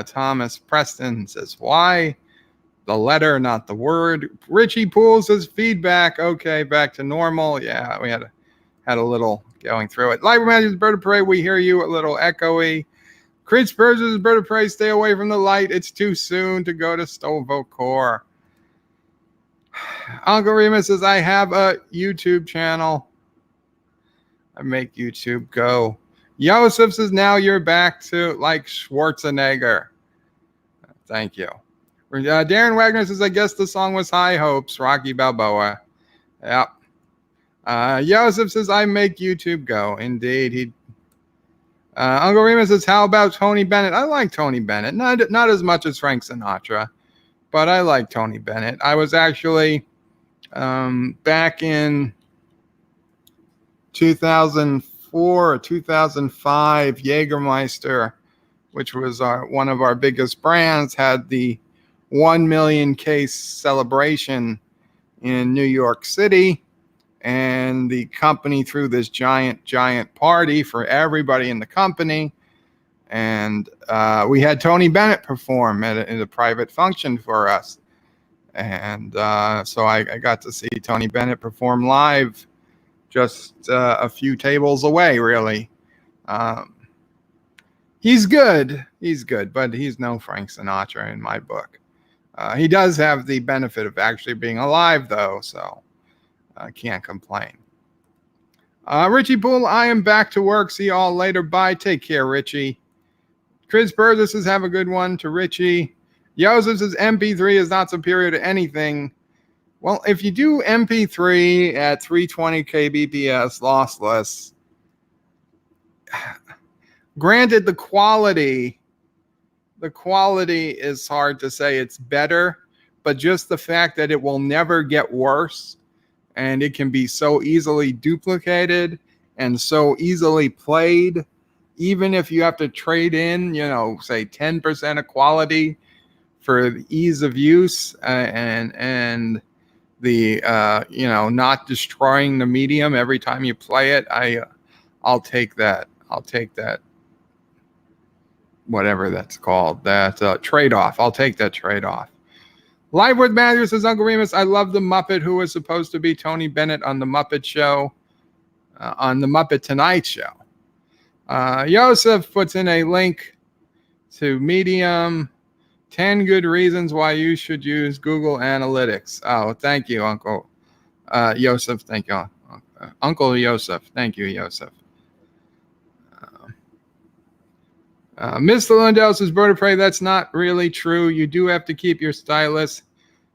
Thomas Preston says why? The letter, not the word. Richie Poole says feedback. Okay, back to normal. Yeah, we had a little going through it. Live with Matthew's Bird of Prey, we hear you a little echoey. Chris Burgess' Bird of Prey, stay away from the light. It's too soon to go to Stovo Core. Uncle Remus says, I have a YouTube channel. I make YouTube go. Joseph says, now you're back to like Schwarzenegger. Thank you. Darren Wagner says, I guess the song was High Hopes, Rocky Balboa. Yep. Joseph says, I make YouTube go. Indeed. Uncle Remus says, how about Tony Bennett? I like Tony Bennett. Not as much as Frank Sinatra, but I like Tony Bennett. I was actually back in 2004 or 2005, Jägermeister, which was one of our biggest brands, had the 1 million case celebration in New York City. And the company threw this giant party for everybody in the company. And we had Tony Bennett perform in a private function for us. And so I got to see Tony Bennett perform live just a few tables away, really. He's good, but he's no Frank Sinatra in my book. He does have the benefit of actually being alive, though, so I can't complain. Richie Poole, I am back to work. See you all later. Bye. Take care, Richie. Chris Burgess says, have a good one to Richie. Joseph says, MP3 is not superior to anything. Well, if you do MP3 at 320 kbps lossless, granted the quality is hard to say it's better, but just the fact that it will never get worse and it can be so easily duplicated and so easily played, even if you have to trade in, say 10% of quality for the ease of use and the not destroying the medium every time you play it. I'll take that. Whatever that's called, that trade-off. I'll take that trade-off. Live with Matthew says, Uncle Remus, I love the Muppet who was supposed to be Tony Bennett on the Muppet Show, on the Muppet Tonight Show. Joseph puts in a link to Medium, 10 good reasons why you should use Google Analytics. Oh, thank you, Uncle Joseph. Thank you, Uncle Joseph. Thank you, Joseph. Mr. Lindell says, Bird of Prey, that's not really true. You do have to keep your stylus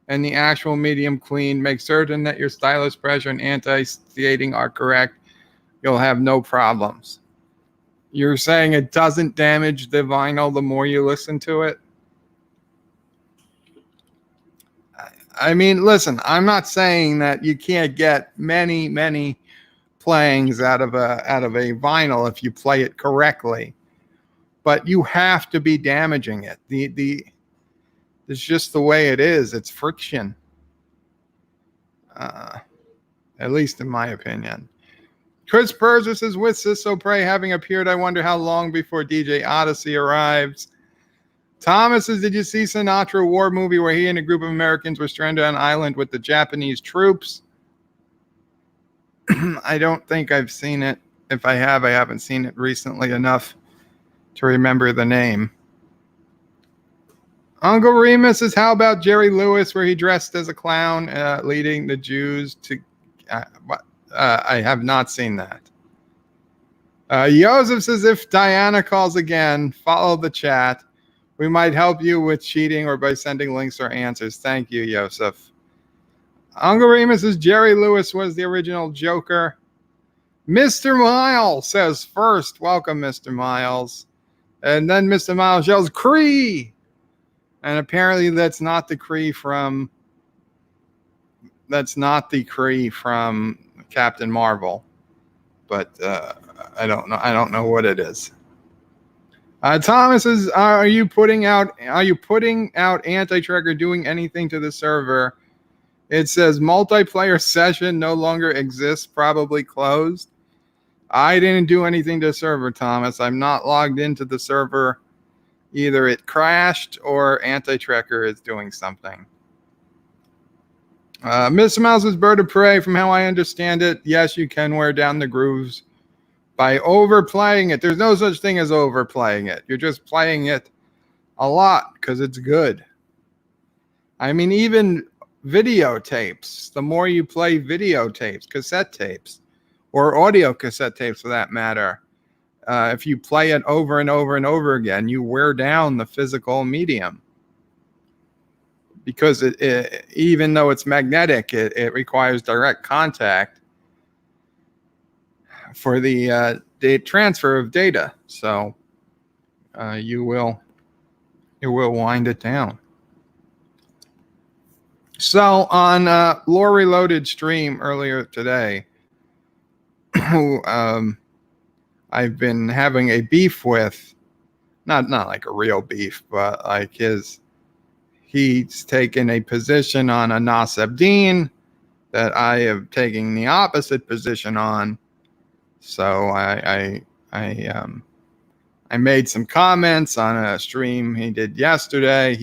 and the actual medium clean. Make certain that your stylus pressure and anti-staining are correct. You'll have no problems. You're saying it doesn't damage the vinyl the more you listen to it? I mean, listen, I'm not saying that you can't get many playings out of a vinyl if you play it correctly. But you have to be damaging it. It's just the way it is. It's friction. At least in my opinion. Chris Perzer says, with Sisso Prey having appeared, I wonder how long before DJ Odyssey arrives. Thomas says, did you see Sinatra war movie where he and a group of Americans were stranded on an island with the Japanese troops? I don't think I've seen it. If I have, I haven't seen it recently enough to remember the name. Uncle Remus says, how about Jerry Lewis where he dressed as a clown leading the Jews to... I have not seen that. Joseph says, if Diana calls again, follow the chat. We might help you with cheating or by sending links or answers. Thank you, Joseph. Uncle Remus says, Jerry Lewis was the original Joker. Mr. Miles says, first, welcome, Mr. Miles. And then Mr. Miles yells, Kree! And apparently that's not the Kree from Captain Marvel. But I don't know what it is. Thomas says, are you putting out anti-tracker doing anything to the server? It says multiplayer session no longer exists, probably closed. I didn't do anything to the server, Thomas. I'm not logged into the server. Either it crashed or anti-tracker is doing something. Mr. Mouse's Bird of Prey, from how I understand it, yes, you can wear down the grooves by overplaying it. There's no such thing as overplaying it. You're just playing it a lot because it's good. I mean, even videotapes, the more you play videotapes, cassette tapes, or audio cassette tapes for that matter, if you play it over and over and over again, you wear down the physical medium. Because it even though it's magnetic, it requires direct contact for the transfer of data. So you will wind it down. So on Lore Reloaded stream earlier today, who I've been having a beef with, not like a real beef, but like he's taken a position on Anas Abdeen that I am taking the opposite position on. So I made some comments on a stream he did yesterday.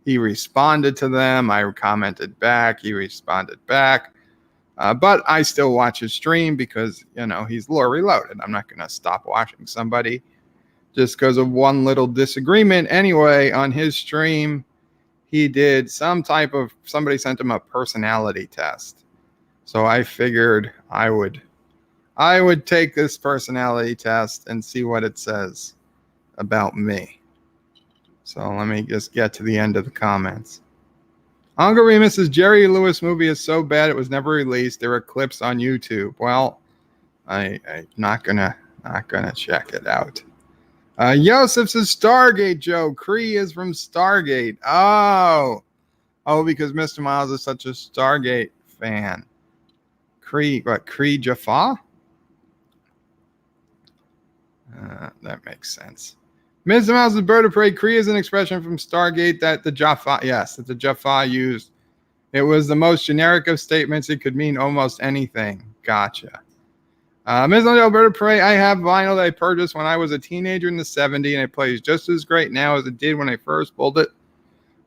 He responded to them. I commented back. He responded back. But I still watch his stream because, he's Lore Reloaded. I'm not going to stop watching somebody just because of one little disagreement. Anyway, on his stream, he did somebody sent him a personality test. So I figured I would take this personality test and see what it says about me. So let me just get to the end of the comments. Uncle Remus says Jerry Lewis movie is so bad it was never released. There are clips on YouTube. Well, I'm not gonna check it out. Yosef says Stargate, Joe. Cree is from Stargate. Oh, because Mr. Miles is such a Stargate fan. Cree Jaffa? That makes sense. Mr. Miles' bird of prey. Cree is an expression from Stargate that the Jaffa used. It was the most generic of statements. It could mean almost anything. Gotcha. Ms. Bird of Prey, I have vinyl that I purchased when I was a teenager in the 70s, and it plays just as great now as it did when I first pulled it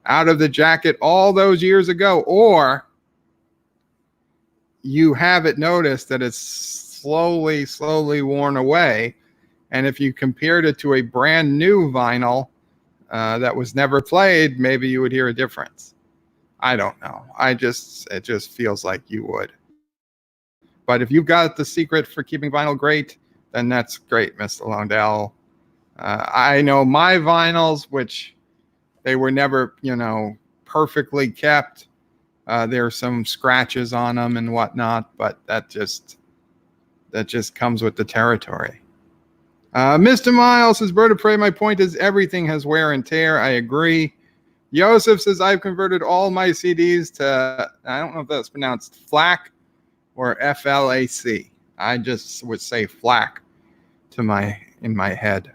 out of the jacket all those years ago. Or you haven't noticed that it's slowly worn away. And if you compared it to a brand new vinyl that was never played, maybe you would hear a difference. I don't know. It just feels like you would. But if you've got the secret for keeping vinyl great, then that's great, Mr. Longdell. I know my vinyls, which they were never, perfectly kept. There's some scratches on them and whatnot, but that just comes with the territory. Mr. Miles says, Bird of Prey, my point is everything has wear and tear. I agree. Yosef says, I've converted all my CDs to, I don't know if that's pronounced FLAC or FLAC. I just would say FLAC in my head.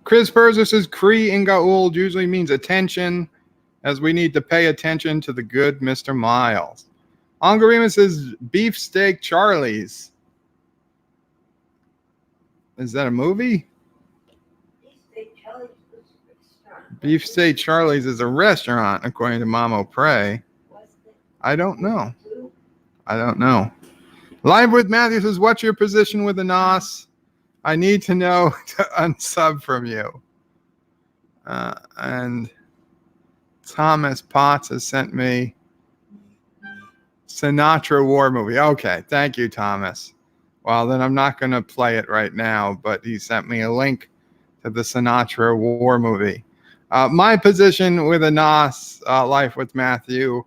Chris Perzer says, Cree in Gaul usually means attention, as we need to pay attention to the good Mr. Miles. Angarima says, Beefsteak Charlie's. Is that a movie? Beefsteak Charlie's is a restaurant, according to Mamo Prey. I don't know. Live with Matthew says, what's your position with the NOS? I need to know to unsub from you. And Thomas Potts has sent me Sinatra War movie. Okay, thank you, Thomas. Well, then I'm not going to play it right now, but he sent me a link to the Sinatra War movie. My position with a NOS, Life with Matthew,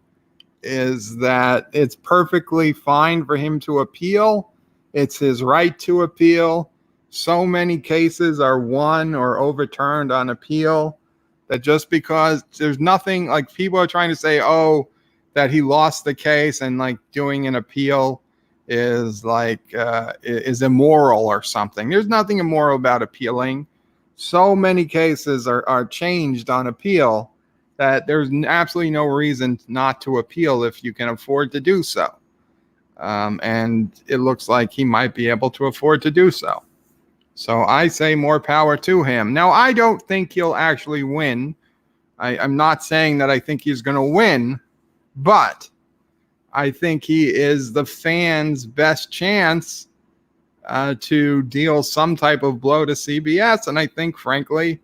is that it's perfectly fine for him to appeal. It's his right to appeal. So many cases are won or overturned on appeal that just because there's nothing, like people are trying to say, that he lost the case and like doing an appeal is like is immoral or something. There's nothing immoral about appealing. So many cases are changed on appeal that there's absolutely no reason not to appeal if you can afford to do so. And it looks like he might be able to afford to do so. So I say more power to him. Now, I don't think he'll actually win. I'm not saying that I think he's going to win, but I think he is the fans' best chance to deal some type of blow to CBS. And I think, frankly,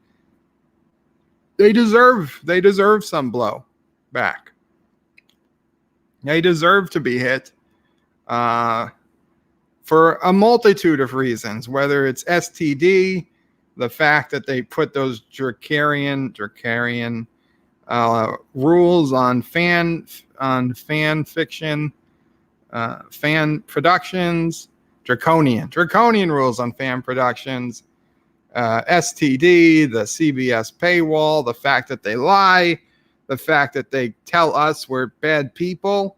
they deserve some blow back. They deserve to be hit for a multitude of reasons, whether it's STD, the fact that they put those dracarian rules on fan fiction, fan productions, draconian rules on fan productions, STD, the CBS paywall, the fact that they lie, the fact that they tell us we're bad people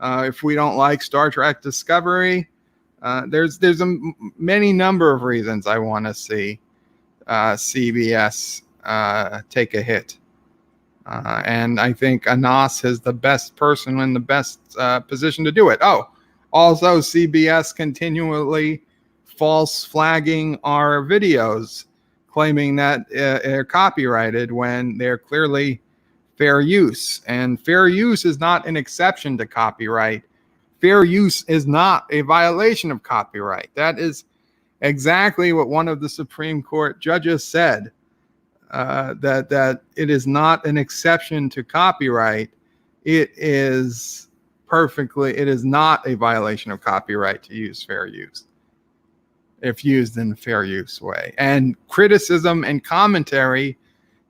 if we don't like Star Trek Discovery. There's many number of reasons I want to see CBS take a hit. And I think Anas is the best person in the best position to do it. Also CBS continually false flagging our videos, claiming that they're copyrighted when they're clearly fair use. And fair use is not an exception to copyright. Fair use is not a violation of copyright. That is exactly what one of the Supreme Court judges said, that it is not an exception to copyright. It is not a violation of copyright to use fair use. if used in a fair use way. And criticism and commentary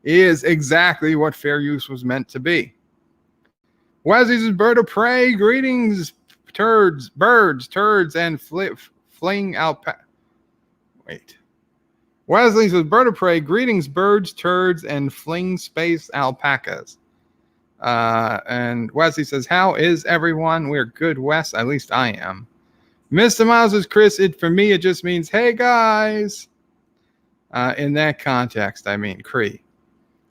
is exactly what fair use was meant to be. Wesley's bird of prey. Greetings, birds, turds, and fling alpaca. Wait. Wesley says, bird of prey. Greetings, birds, turds, and fling space alpacas. And Wesley says, how is everyone? We're good, Wes. At least I am. Mr. Miles says, Chris, for me, it just means, hey, guys. In that context, I mean, Cree.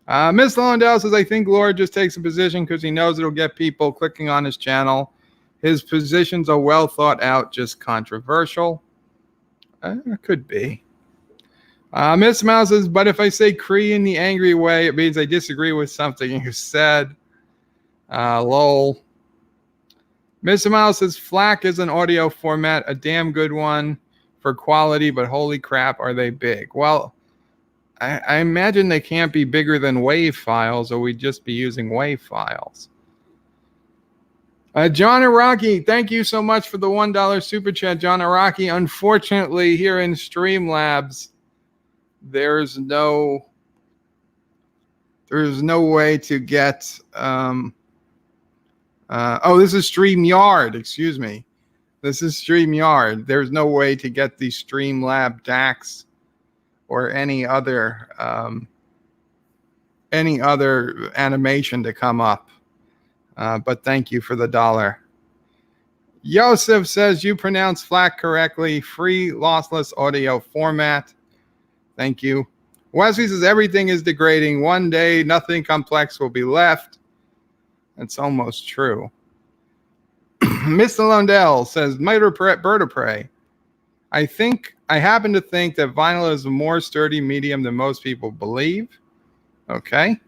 Miss Londell says, I think Lord just takes a position because he knows it'll get people clicking on his channel. His positions are well thought out, just controversial. Could be. Miss Mouse says, but if I say Cree in the angry way, it means I disagree with something you said. Lol. Mr. Mouse says, FLAC is an audio format, a damn good one for quality, but holy crap, are they big? Well, I imagine they can't be bigger than WAV files, or we'd just be using WAV files. John Araki, thank you so much for the $1 super chat, John Araki. Unfortunately, here in Streamlabs, there's no way to get. This is StreamYard. Excuse me. This is StreamYard. There's no way to get the Streamlab DAX or any other animation to come up. But thank you for the $1. Yosef says you pronounce FLAC correctly. Free lossless audio format. Thank you. Wesley says everything is degrading. One day, nothing complex will be left. That's almost true. Mr. Lundell says, bird of prey. I happen to think that vinyl is a more sturdy medium than most people believe. Okay.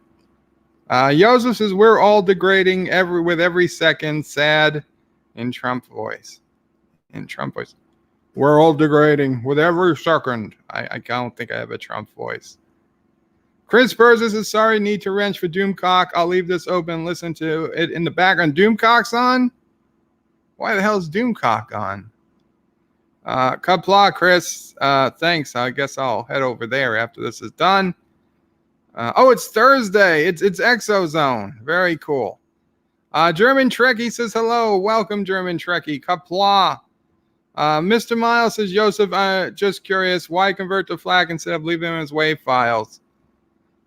Joseph says, we're all degrading with every second. Sad in Trump voice. We're all degrading with every second. I don't think I have a Trump voice. Chris Burgess is sorry, need to wrench for Doomcock. I'll leave this open. Listen to it in the background. Doomcock's on? Why the hell is Doomcock on? Qapla, Chris. Thanks. I guess I'll head over there after this is done. It's Thursday. It's Exozone. Very cool. German Trekkie says hello. Welcome, German Trekkie. Qapla. Mr. Miles says, Joseph, just curious, why convert to FLAC instead of leaving them as WAV files?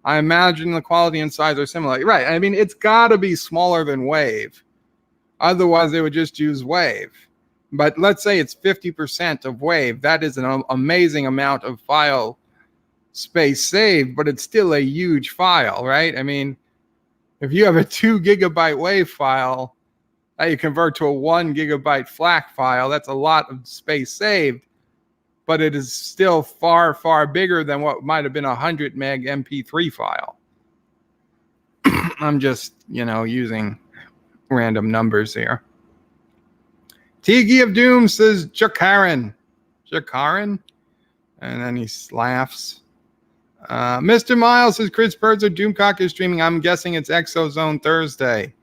I imagine the quality and size are similar. Right. I mean, it's got to be smaller than WAV. Otherwise, they would just use WAV. But let's say it's 50% of WAV. That is an amazing amount of file space saved, but it's still a huge file, right? I mean, if you have a 2 gigabyte WAV file that you convert to a 1 gigabyte FLAC file, that's a lot of space saved, but it is still far, far bigger than what might have been a 100 meg MP3 file. I'm just, using random numbers here. Tiki of Doom says Jakaran. And then he laughs. Mr. Miles says Chris Birds or Doomcock is streaming. I'm guessing it's Exozone Thursday.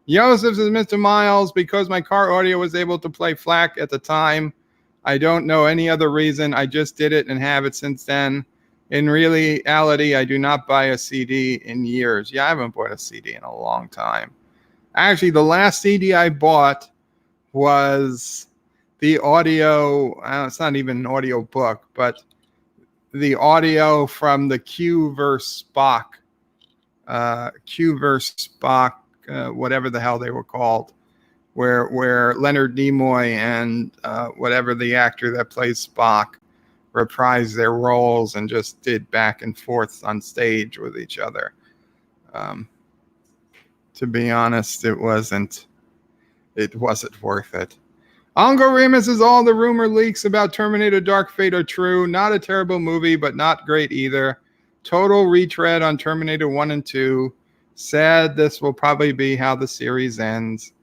Joseph says, Mr. Miles, because my car audio was able to play FLAC at the time, I don't know any other reason. I just did it and have it since then. In reality, I do not buy a CD in years. Yeah, I haven't bought a CD in a long time. Actually, the last CD I bought was the audio. It's not even an audio book, but the audio from the Q versus Spock, whatever the hell they were called, where Leonard Nimoy and whatever the actor that plays Spock reprised their roles and just did back and forth on stage with each other. To be honest, it wasn't worth it. Ongo Remus says all the rumor leaks about Terminator Dark Fate are true. Not a terrible movie, but not great either. Total retread on Terminator 1 and 2. Sad this will probably be how the series ends.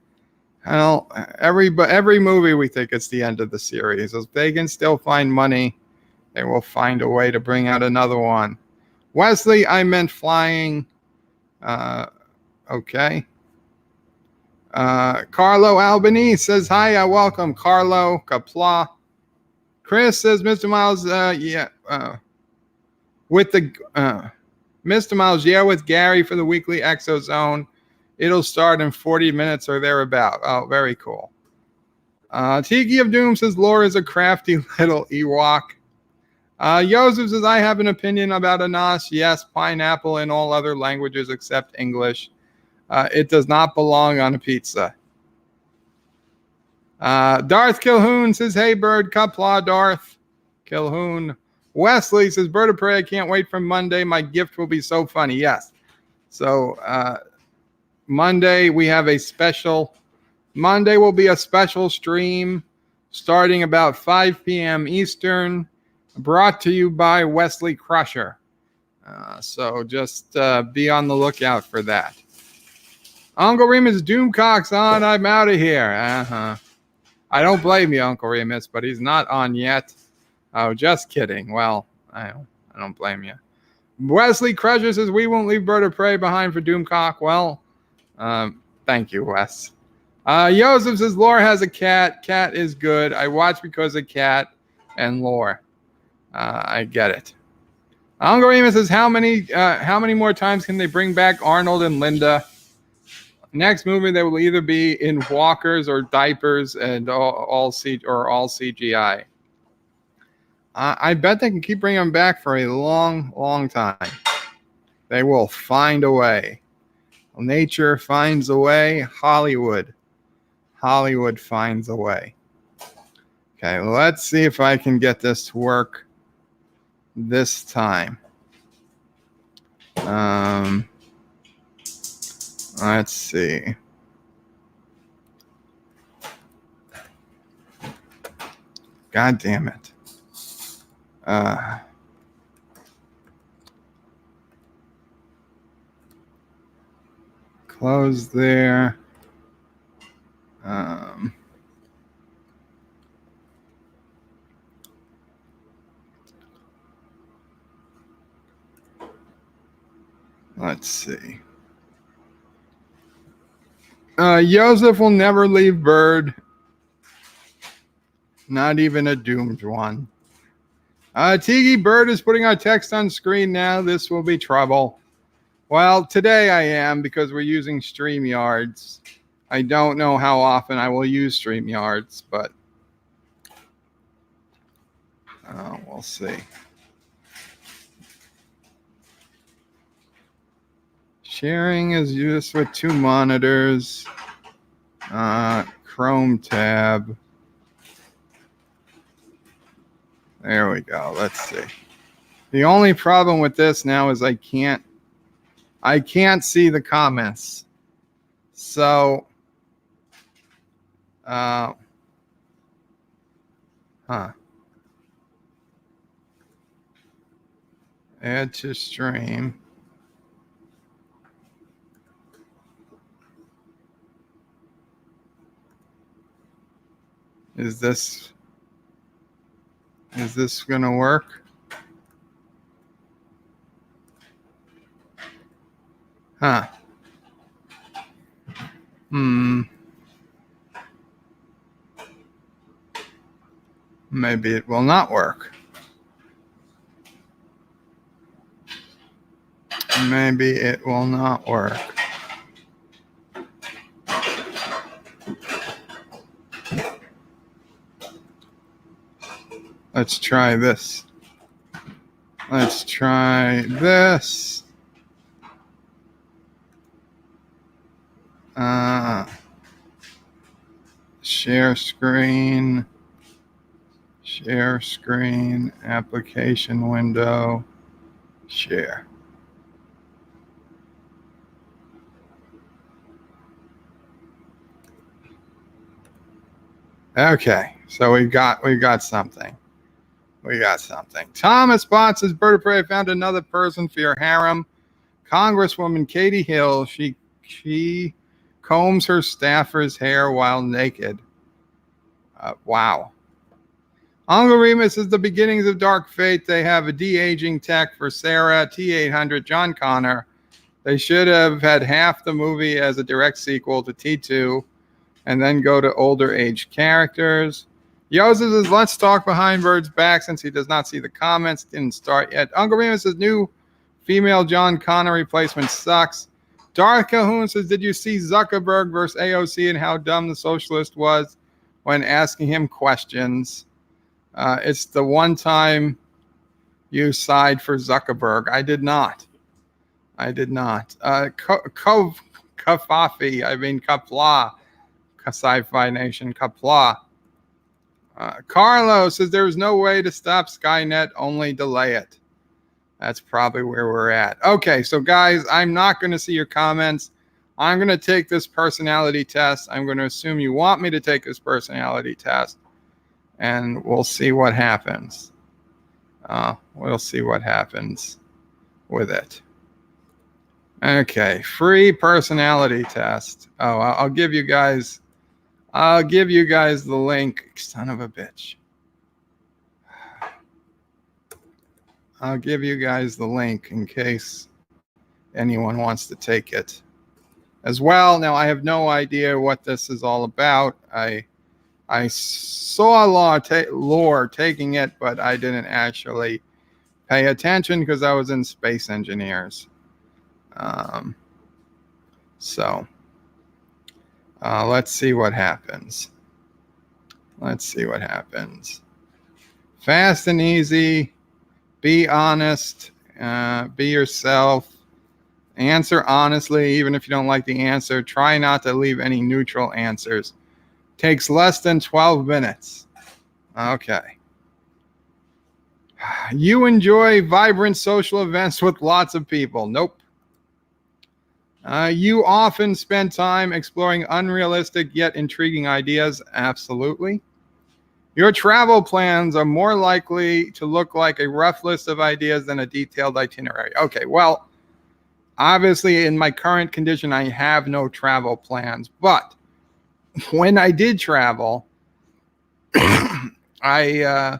Well, every movie we think it's the end of the series. If they can still find money, they will find a way to bring out another one. Wesley, I meant flying. Okay. Carlo Albanese says, hi, welcome. Carlo, Qapla. Chris says, Mr. Miles, with the Mr. Miles, with Gary for the weekly Exozone. It'll start in 40 minutes or thereabout. Oh, very cool. Tiki of Doom says, Laura is a crafty little Ewok. Joseph says, I have an opinion about Ananas. Yes, pineapple in all other languages except English. It does not belong on a pizza. Darth Kilhoun says, hey, Bird. Qapla, Darth Kilhoun. Wesley says, Bird of Prey, I can't wait for Monday. My gift will be so funny. Yes. So Monday, we have a special. Monday will be a special stream starting about 5 p.m. Eastern, brought to you by Wesley Crusher. So just be on the lookout for that. Uncle Remus Doomcock's on. I'm out of here. I don't blame you, Uncle Remus, but he's not on yet. Oh, just kidding. Well, I don't blame you. Wesley Crusher says, we won't leave Bird of Prey behind for Doomcock. Well, thank you, Wes. Joseph says, Lore has a cat. Cat is good. I watch because of cat and Lore. I get it. Uncle Remus says, how many more times can they bring back Arnold and Linda? Next movie, they will either be in walkers or diapers and all CGI. I bet they can keep bringing them back for a long, long time. They will find a way. Nature finds a way. Hollywood finds a way. Okay, let's see if I can get this to work this time. Let's see. God damn it. Close there. Let's see. Joseph will never leave Bird. Not even a doomed one. Tiki Bird is putting our text on screen now. This will be trouble. Well, today I am because we're using StreamYards. I don't know how often I will use StreamYards, but we'll see. Sharing is used with 2 monitors. Chrome tab. There we go. Let's see. The only problem with this now is I can't see the comments. So, add to stream. Is this going to work? Maybe it will not work. Maybe it will not work. Let's try this. Let's try this. Share screen. Share screen. Application window. Share. Okay, so we got something. We got something. Thomas Bott says, Bird of Prey, found another person for your harem. Congresswoman Katie Hill. She combs her staffer's hair while naked. Wow. Uncle Remus is the beginnings of Dark Fate. They have a de-aging tech for Sarah, T-800, John Connor. They should have had half the movie as a direct sequel to T2 and then go to older age characters. Joseph says, let's talk behind Bird's back since he does not see the comments. Didn't start yet. Uncle Remus says, new female John Connor replacement sucks. Darth Calhoun says, did you see Zuckerberg versus AOC and how dumb the socialist was when asking him questions? It's the one time you side for Zuckerberg. I did not. Qapla. Sci-Fi Nation, Qapla. Carlo says there's no way to stop Skynet, only delay it. That's probably where we're at. Okay, so guys, I'm not going to see your comments. I'm going to take this personality test. I'm going to assume you want me to take this personality test, and we'll see what happens. We'll see what happens with it. Okay, free personality test. Oh, I'll give you guys the link. Son of a bitch. I'll give you guys the link in case anyone wants to take it as well. Now, I have no idea what this is all about. I saw Lore taking it, but I didn't actually pay attention because I was in Space Engineers. Let's see what happens. Fast and easy. Be honest. Be yourself. Answer honestly, even if you don't like the answer. Try not to leave any neutral answers. Takes less than 12 minutes. Okay. You enjoy vibrant social events with lots of people. Nope. You often spend time exploring unrealistic yet intriguing ideas. Absolutely. Your travel plans are more likely to look like a rough list of ideas than a detailed itinerary. Okay, well, obviously in my current condition, I have no travel plans. But when I did travel, I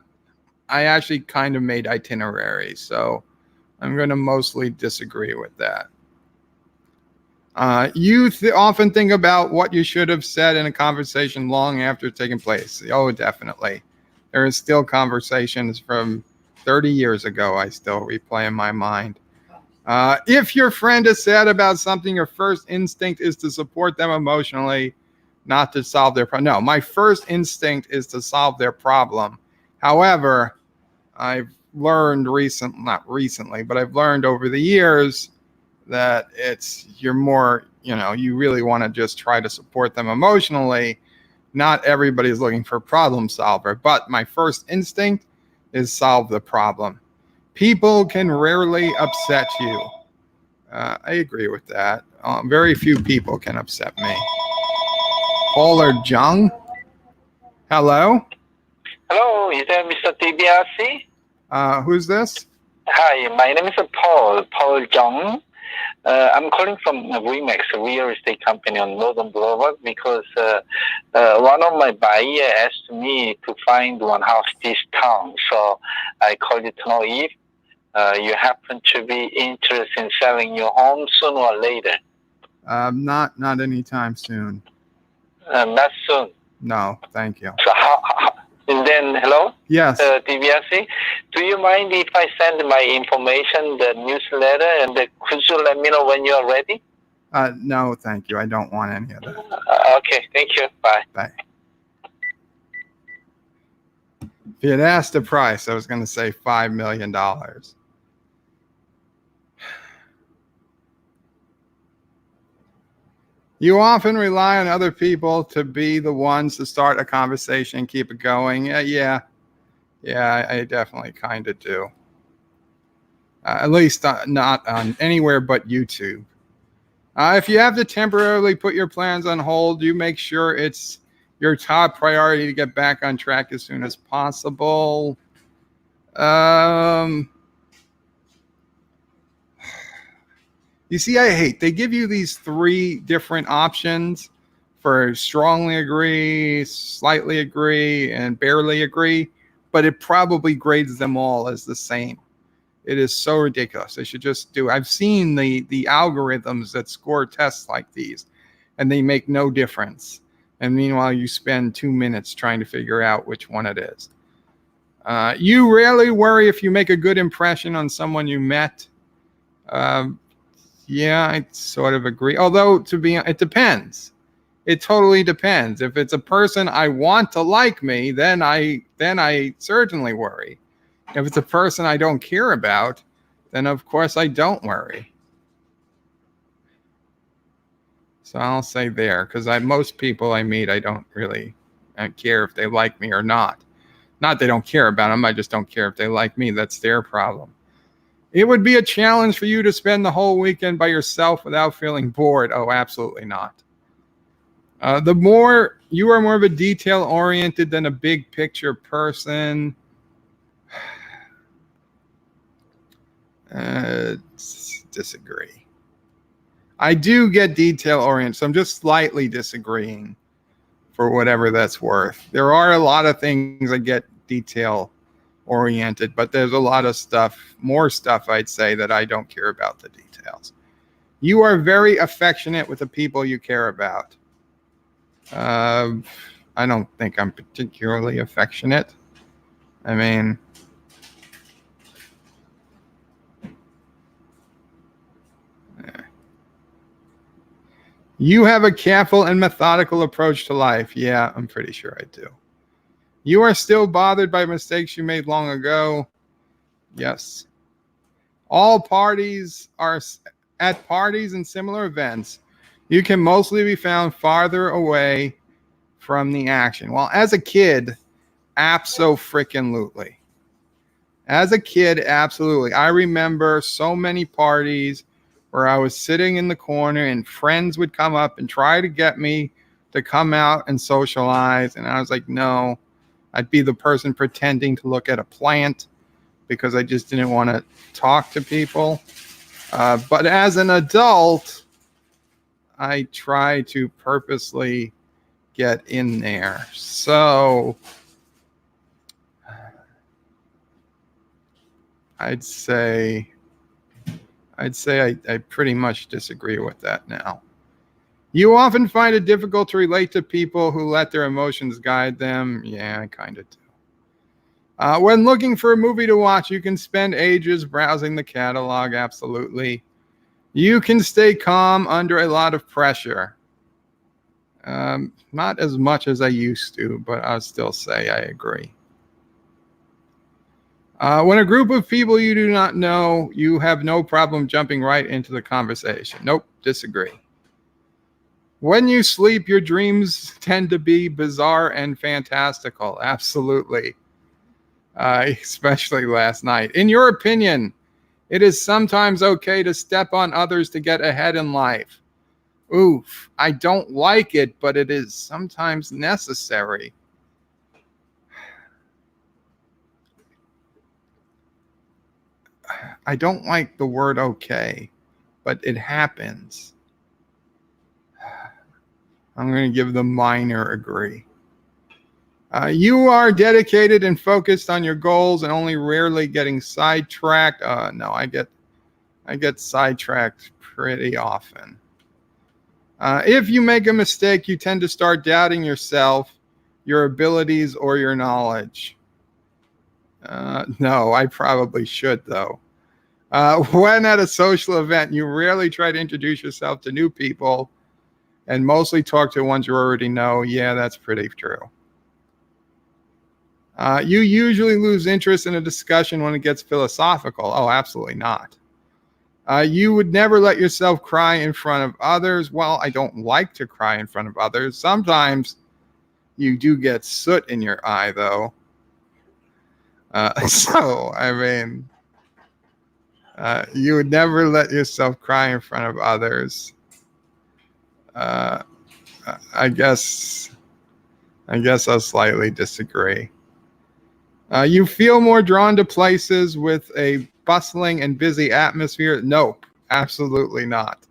actually kind of made itineraries. So I'm going to mostly disagree with that. You often think about what you should have said in a conversation long after it's taken place. Oh, definitely. There is still conversations from 30 years ago I still replay in my mind. If your friend is sad about something, your first instinct is to support them emotionally, not to solve their problem. No, my first instinct is to solve their problem. However, I've learned not recently, but I've learned over the years that you're more, you really want to just try to support them emotionally. Not everybody's looking for a problem solver, but my first instinct is solve the problem. People can rarely upset you. I agree with that. Very few people can upset me. Paul Jung? Hello? Hello, is that Mr. DBRC? Who's this? Hi, my name is Paul Jung. I'm calling from Remax, a real estate company on Northern Boulevard, because one of my buyers asked me to find one house this town. So I called you to know if you happen to be interested in selling your home sooner or later. Not anytime soon. Not soon. No, thank you. So and then, hello? Yes. DBRC, do you mind if I send my information, the newsletter, and could you let me know when you're ready? No, thank you. I don't want any of that. Okay, thank you. Bye. Bye. If you had asked the price, I was going to say $5 million. You often rely on other people to be the ones to start a conversation and keep it going. Yeah, I definitely kind of do. At least not on anywhere but YouTube. If you have to temporarily put your plans on hold, you make sure it's your top priority to get back on track as soon as possible. You see, they give you these 3 different options for strongly agree, slightly agree, and barely agree, but it probably grades them all as the same. It is so ridiculous. They should just do. I've seen the algorithms that score tests like these, and they make no difference. And meanwhile, you spend 2 minutes trying to figure out which one it is. You rarely worry if you make a good impression on someone you met. Yeah, I sort of agree. Although, it depends. It totally depends. If it's a person I want to like me, then I certainly worry. If it's a person I don't care about, then of course I don't worry. So I'll say there, because most people I meet, I don't really care if they like me or not. Not they don't care about them, I just don't care if they like me. That's their problem. It would be a challenge for you to spend the whole weekend by yourself without feeling bored. Oh, absolutely not. You are more of a detail-oriented than a big picture person. Disagree. I do get detail-oriented, so I'm just slightly disagreeing for whatever that's worth. There are a lot of things that get detail-oriented, but there's a lot of more stuff I'd say that I don't care about the details. You are very affectionate with the people you care about. I don't think I'm particularly affectionate. I mean, you have a careful and methodical approach to life. Yeah, I'm pretty sure I do. You are still bothered by mistakes you made long ago. Yes. All parties are at parties and similar events. You can mostly be found farther away from the action. Well, as a kid, abso-freaking-lutely. As a kid, absolutely. I remember so many parties where I was sitting in the corner and friends would come up and try to get me to come out and socialize. And I was like, no. I'd be the person pretending to look at a plant because I just didn't want to talk to people. But as an adult, I try to purposely get in there. So I'd say I pretty much disagree with that now. You often find it difficult to relate to people who let their emotions guide them. Yeah, I kind of do. When looking for a movie to watch, you can spend ages browsing the catalog. Absolutely. You can stay calm under a lot of pressure. Not as much as I used to, but I'll still say I agree. When a group of people you do not know, you have no problem jumping right into the conversation. Nope, disagree. When you sleep, your dreams tend to be bizarre and fantastical. Absolutely. Especially last night. In your opinion, it is sometimes okay to step on others to get ahead in life. Oof, I don't like it, but it is sometimes necessary. I don't like the word okay, but it happens. I'm going to give the minor agree. You are dedicated and focused on your goals and only rarely getting sidetracked. No, I get sidetracked pretty often. If you make a mistake, you tend to start doubting yourself, your abilities, or your knowledge. No, I probably should, though. When at a social event, you rarely try to introduce yourself to new people and mostly talk to ones you already know. Yeah, that's pretty true. You usually lose interest in a discussion when it gets philosophical. Oh, absolutely not. You would never let yourself cry in front of others. Well, I don't like to cry in front of others. Sometimes you do get soot in your eye, though. So, I mean, you would never let yourself cry in front of others. I guess I'll slightly disagree. You feel more drawn to places with a bustling and busy atmosphere? Nope, absolutely not.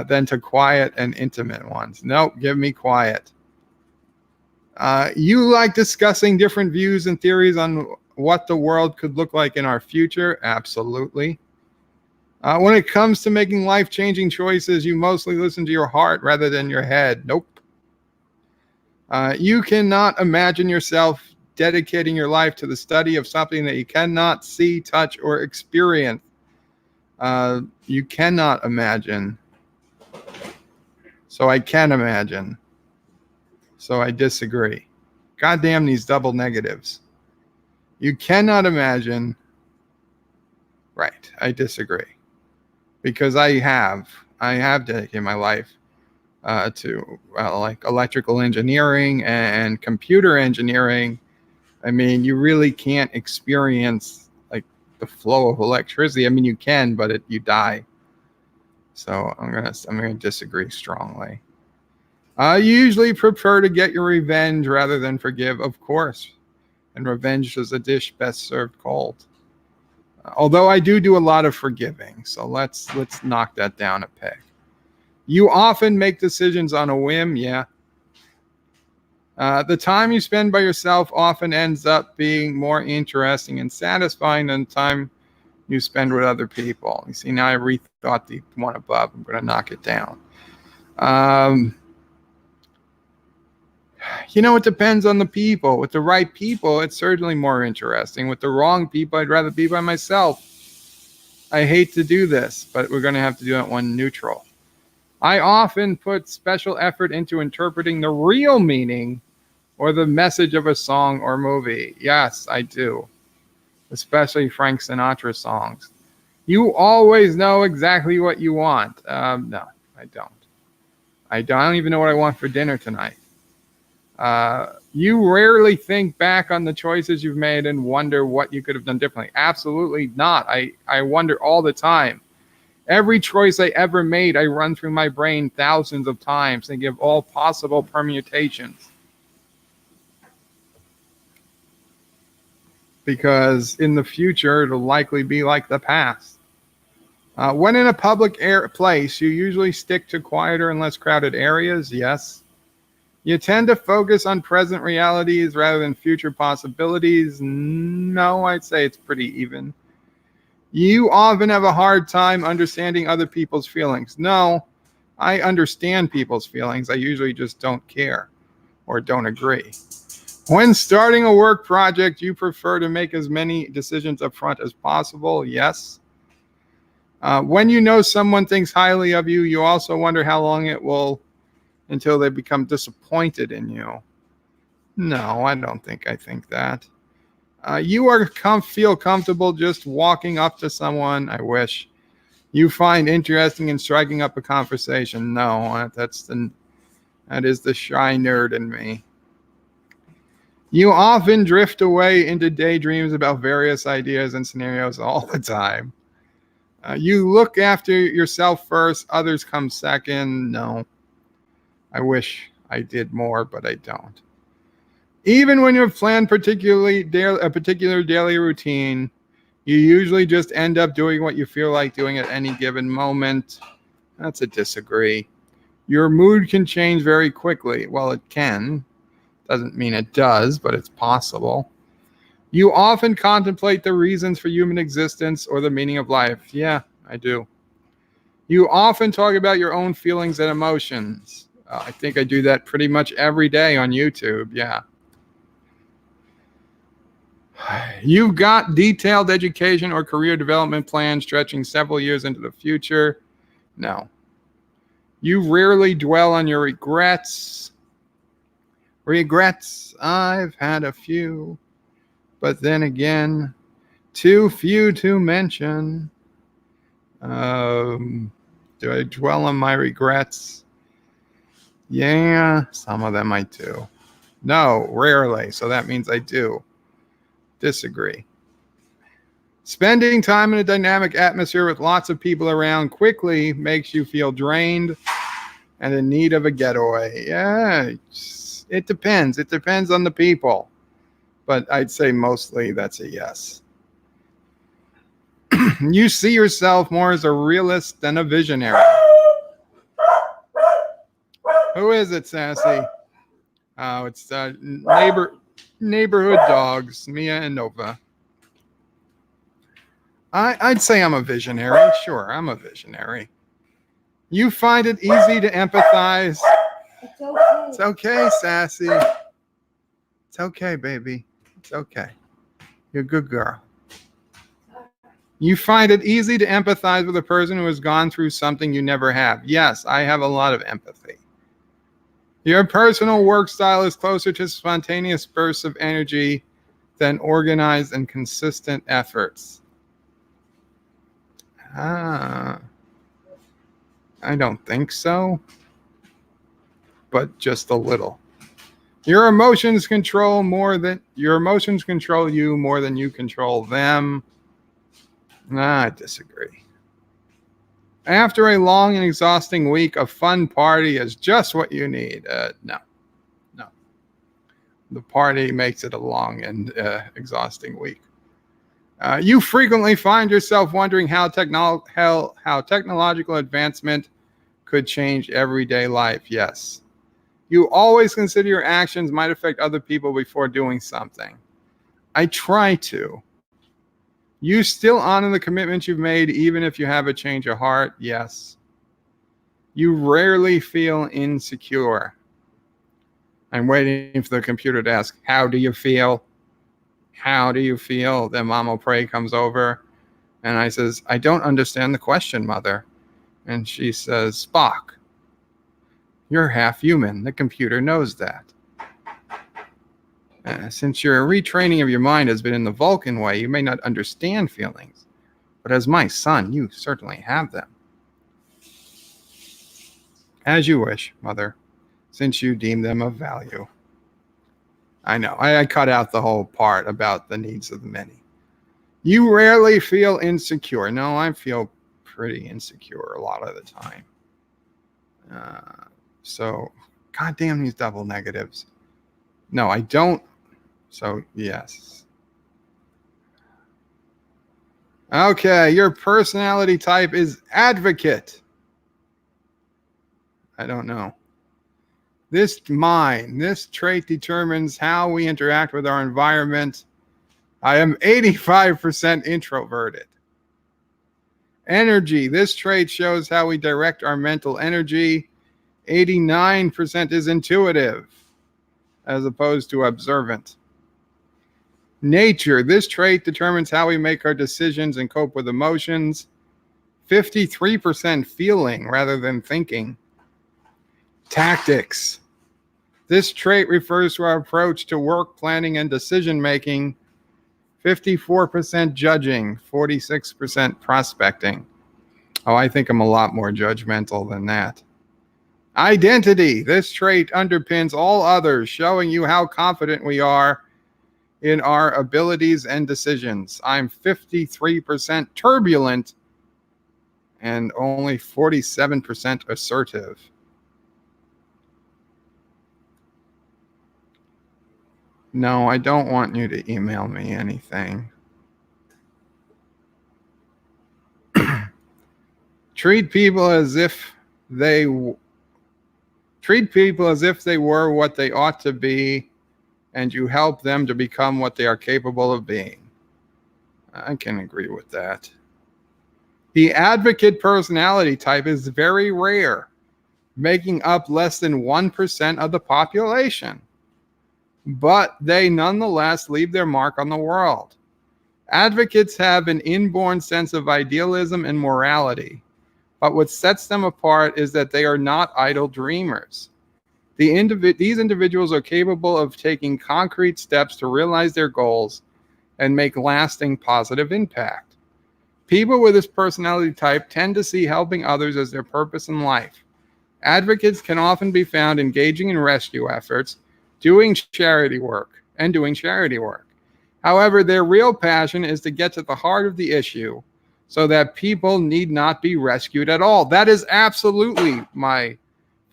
Than to quiet and intimate ones. Nope, give me quiet. You like discussing different views and theories on what the world could look like in our future? Absolutely. When it comes to making life-changing choices, you mostly listen to your heart rather than your head? Nope. You cannot imagine yourself dedicating your life to the study of something that you cannot see, touch, or experience. You cannot imagine. So I can imagine. So I disagree. Goddamn these double negatives. You cannot imagine. Right. I disagree. Because I have dedicated my life to like electrical engineering and computer engineering. I mean, you really can't experience like the flow of electricity. I mean, you can, but you die. So I'm gonna disagree strongly. I usually prefer to get your revenge rather than forgive, of course. And revenge is a dish best served cold. Although I do a lot of forgiving, so let's knock that down a peg. You often make decisions on a whim, yeah. The time you spend by yourself often ends up being more interesting and satisfying than the time you spend with other people. You see, now I rethought the one above. I'm going to knock it down. It depends on the people. With the right people, it's certainly more interesting. With the wrong people, I'd rather be by myself. I hate to do this, but we're going to have to do it when neutral. I often put special effort into interpreting the real meaning or the message of a song or movie. Yes, I do. Especially Frank Sinatra songs. You always know exactly what you want. No, I don't. I don't even know what I want for dinner tonight. You rarely think back on the choices you've made and wonder what you could have done differently. Absolutely not. I wonder all the time. Every choice I ever made, I run through my brain thousands of times and give all possible permutations. Because in the future, it'll likely be like the past. When in a public place, you usually stick to quieter and less crowded areas, yes. You tend to focus on present realities rather than future possibilities. No, I'd say it's pretty even. You often have a hard time understanding other people's feelings. No, I understand people's feelings. I usually just don't care or don't agree. When starting a work project, you prefer to make as many decisions up front as possible. Yes. When you know someone thinks highly of you, you also wonder how long it will until they become disappointed in you. No, I don't think I think that. You feel comfortable just walking up to someone. I wish. You find interesting in striking up a conversation. No, that is the shy nerd in me. You often drift away into daydreams about various ideas and scenarios all the time. You look after yourself first, others come second. No. I wish I did more, but I don't. Even when you've planned a particular daily routine, you usually just end up doing what you feel like doing at any given moment. That's a disagree. Your mood can change very quickly. Well, it can. Doesn't mean it does, but it's possible. You often contemplate the reasons for human existence or the meaning of life. Yeah, I do. You often talk about your own feelings and emotions. I think I do that pretty much every day on YouTube. Yeah. You've got detailed education or career development plans stretching several years into the future. No. You rarely dwell on your regrets. Regrets, I've had a few. But then again, too few to mention. Do I dwell on my regrets? Yeah, some of them I do. No, rarely. So that means I do. Disagree. Spending time in a dynamic atmosphere with lots of people around quickly makes you feel drained and in need of a getaway. Yeah, it depends. It depends on the people. But I'd say mostly that's a yes. You see yourself more as a realist than a visionary. Who is it, Sassy? Oh, it's neighborhood dogs, Mia and Nova. I'd say I'm a visionary. Sure, I'm a visionary. You find it easy to empathize. It's okay. It's okay, Sassy. It's okay, baby. It's okay. You're a good girl. You find it easy to empathize with a person who has gone through something you never have. Yes, I have a lot of empathy. Your personal work style is closer to spontaneous bursts of energy than organized and consistent efforts. I don't think so, but just a little. Your emotions control you more than you control them. I disagree. After a long and exhausting week, a fun party is just what you need. No. The party makes it a long and exhausting week. You frequently find yourself wondering how technological advancement could change everyday life. Yes. You always consider your actions might affect other people before doing something. I try to. You still honor the commitments you've made, even if you have a change of heart? Yes. You rarely feel insecure. I'm waiting for the computer to ask, how do you feel? How do you feel? Then Mama Pray comes over, and I says, I don't understand the question, Mother. And she says, Spock, you're half human. The computer knows that. Since your retraining of your mind has been in the Vulcan way, you may not understand feelings. But as my son, you certainly have them. As you wish, Mother, since you deem them of value. I know, I cut out the whole part about the needs of the many. You rarely feel insecure. No, I feel pretty insecure a lot of the time. So, goddamn these double negatives. No, I don't. So, yes. Okay, your personality type is advocate. I don't know. This trait determines how we interact with our environment. I am 85% introverted. Energy. This trait shows how we direct our mental energy. 89% is intuitive, as opposed to observant. Nature. This trait determines how we make our decisions and cope with emotions. 53% feeling rather than thinking. Tactics. This trait refers to our approach to work planning and decision making. 54% judging, 46% prospecting. Oh, I think I'm a lot more judgmental than that. Identity. This trait underpins all others, showing you how confident we are in our abilities and decisions. I'm 53% turbulent and only 47% assertive. No, I don't want you to email me anything. Treat people as if they were what they ought to be, and you help them to become what they are capable of being. I can agree with that. The advocate personality type is very rare, making up less than 1% of the population. But they nonetheless leave their mark on the world. Advocates have an inborn sense of idealism and morality, but what sets them apart is that they are not idle dreamers. These individuals are capable of taking concrete steps to realize their goals and make lasting positive impact. People with this personality type tend to see helping others as their purpose in life. Advocates can often be found engaging in rescue efforts, doing charity work. However, their real passion is to get to the heart of the issue so that people need not be rescued at all. That is absolutely my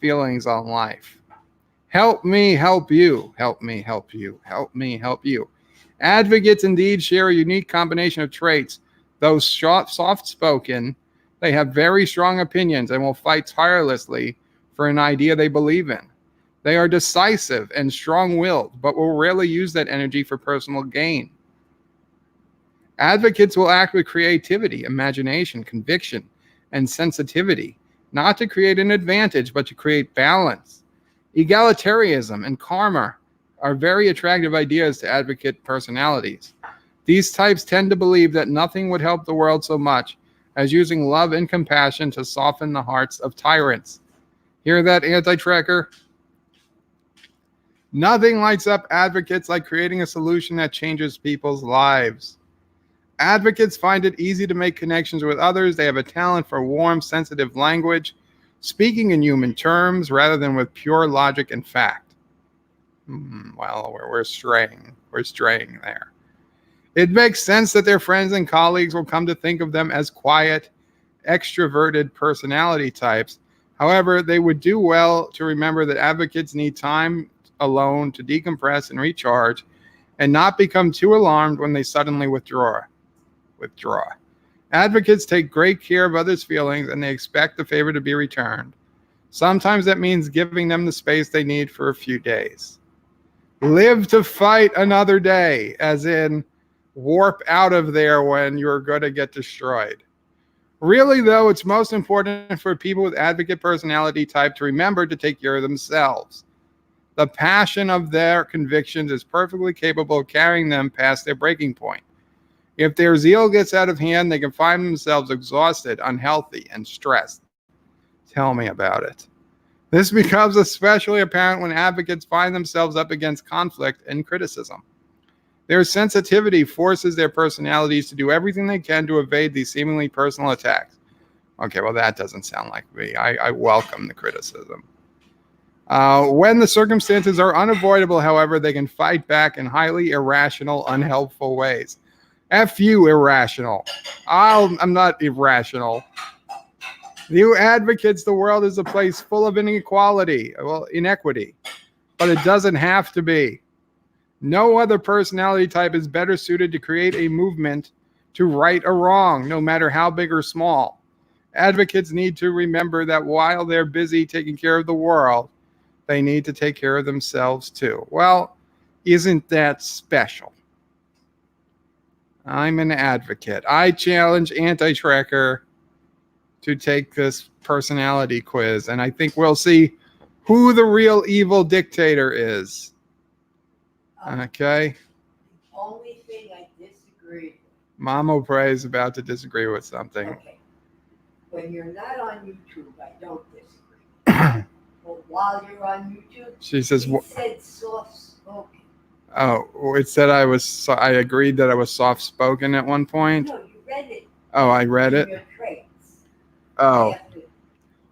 feelings on life. Help me help you. Help me help you. Help me help you. Advocates indeed share a unique combination of traits. Though soft-spoken, they have very strong opinions and will fight tirelessly for an idea they believe in. They are decisive and strong-willed, but will rarely use that energy for personal gain. Advocates will act with creativity, imagination, conviction, and sensitivity, not to create an advantage, but to create balance. Egalitarianism and karma are very attractive ideas to advocate personalities. These types tend to believe that nothing would help the world so much as using love and compassion to soften the hearts of tyrants. Hear that, anti-tracker? Nothing lights up advocates like creating a solution that changes people's lives. Advocates find it easy to make connections with others. They have a talent for warm, sensitive language, speaking in human terms rather than with pure logic and fact. Well, we're straying. We're straying there. It makes sense that their friends and colleagues will come to think of them as quiet, extroverted personality types. However, they would do well to remember that advocates need time alone to decompress and recharge and not become too alarmed when they suddenly withdraw. Advocates take great care of others' feelings and they expect the favor to be returned. Sometimes that means giving them the space they need for a few days. Live to fight another day, as in warp out of there when you're going to get destroyed. Really, though, it's most important for people with advocate personality type to remember to take care of themselves. The passion of their convictions is perfectly capable of carrying them past their breaking point. If their zeal gets out of hand, they can find themselves exhausted, unhealthy, and stressed. Tell me about it. This becomes especially apparent when advocates find themselves up against conflict and criticism. Their sensitivity forces their personalities to do everything they can to evade these seemingly personal attacks. Okay, well, that doesn't sound like me. I welcome the criticism. When the circumstances are unavoidable, however, they can fight back in highly irrational, unhelpful ways. F you, irrational. I'm not irrational. You advocates, the world is a place full of inequality, inequity, but it doesn't have to be. No other personality type is better suited to create a movement to right a wrong, no matter how big or small. Advocates need to remember that while they're busy taking care of the world, they need to take care of themselves too. Well, isn't that special? I'm an advocate. I challenge Anti-Tracker to take this personality quiz, and I think we'll see who the real evil dictator is. Okay? The only thing I disagree with. Mama Prey is about to disagree with something. Okay. When you're not on YouTube, I don't disagree. But while you're on YouTube, She says, it said soft spoken. oh, it said I agreed that I was soft-spoken at one point. No, you read it. Oh, I read in it? Your traits. Oh. After-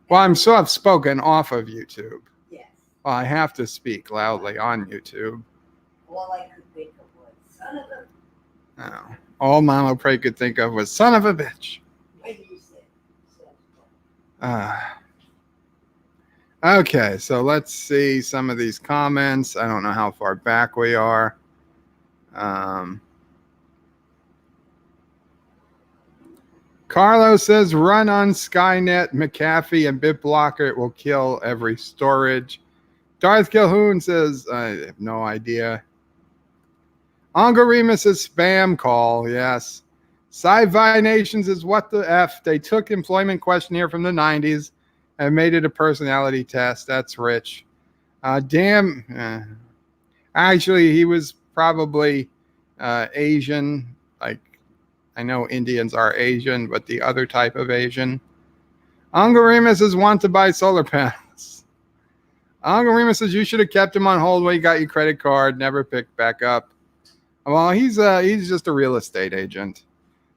Well, I'm soft-spoken off of YouTube. Yes. Well, I have to speak loudly on YouTube. All I could think of was, son of a... Oh. All Mama Prey could think of was, son of a bitch. When you said soft spoken. Okay, so let's see some of these comments. I don't know how far back we are. Carlos says, run on Skynet, McAfee, and BitBlocker. It will kill every storage. Darth Calhoun says, I have no idea. Angarima says, spam call. Yes. Sci-Fi Nations is what the F. They took employment questionnaire from the 90s and made it a personality test. That's rich. Damn. Actually, he was probably Asian. Like, I know Indians are Asian, but the other type of Asian. Angarima says, want to buy solar panels. Angarima says, you should have kept him on hold while you got your credit card. Never picked back up. Well, he's just a real estate agent.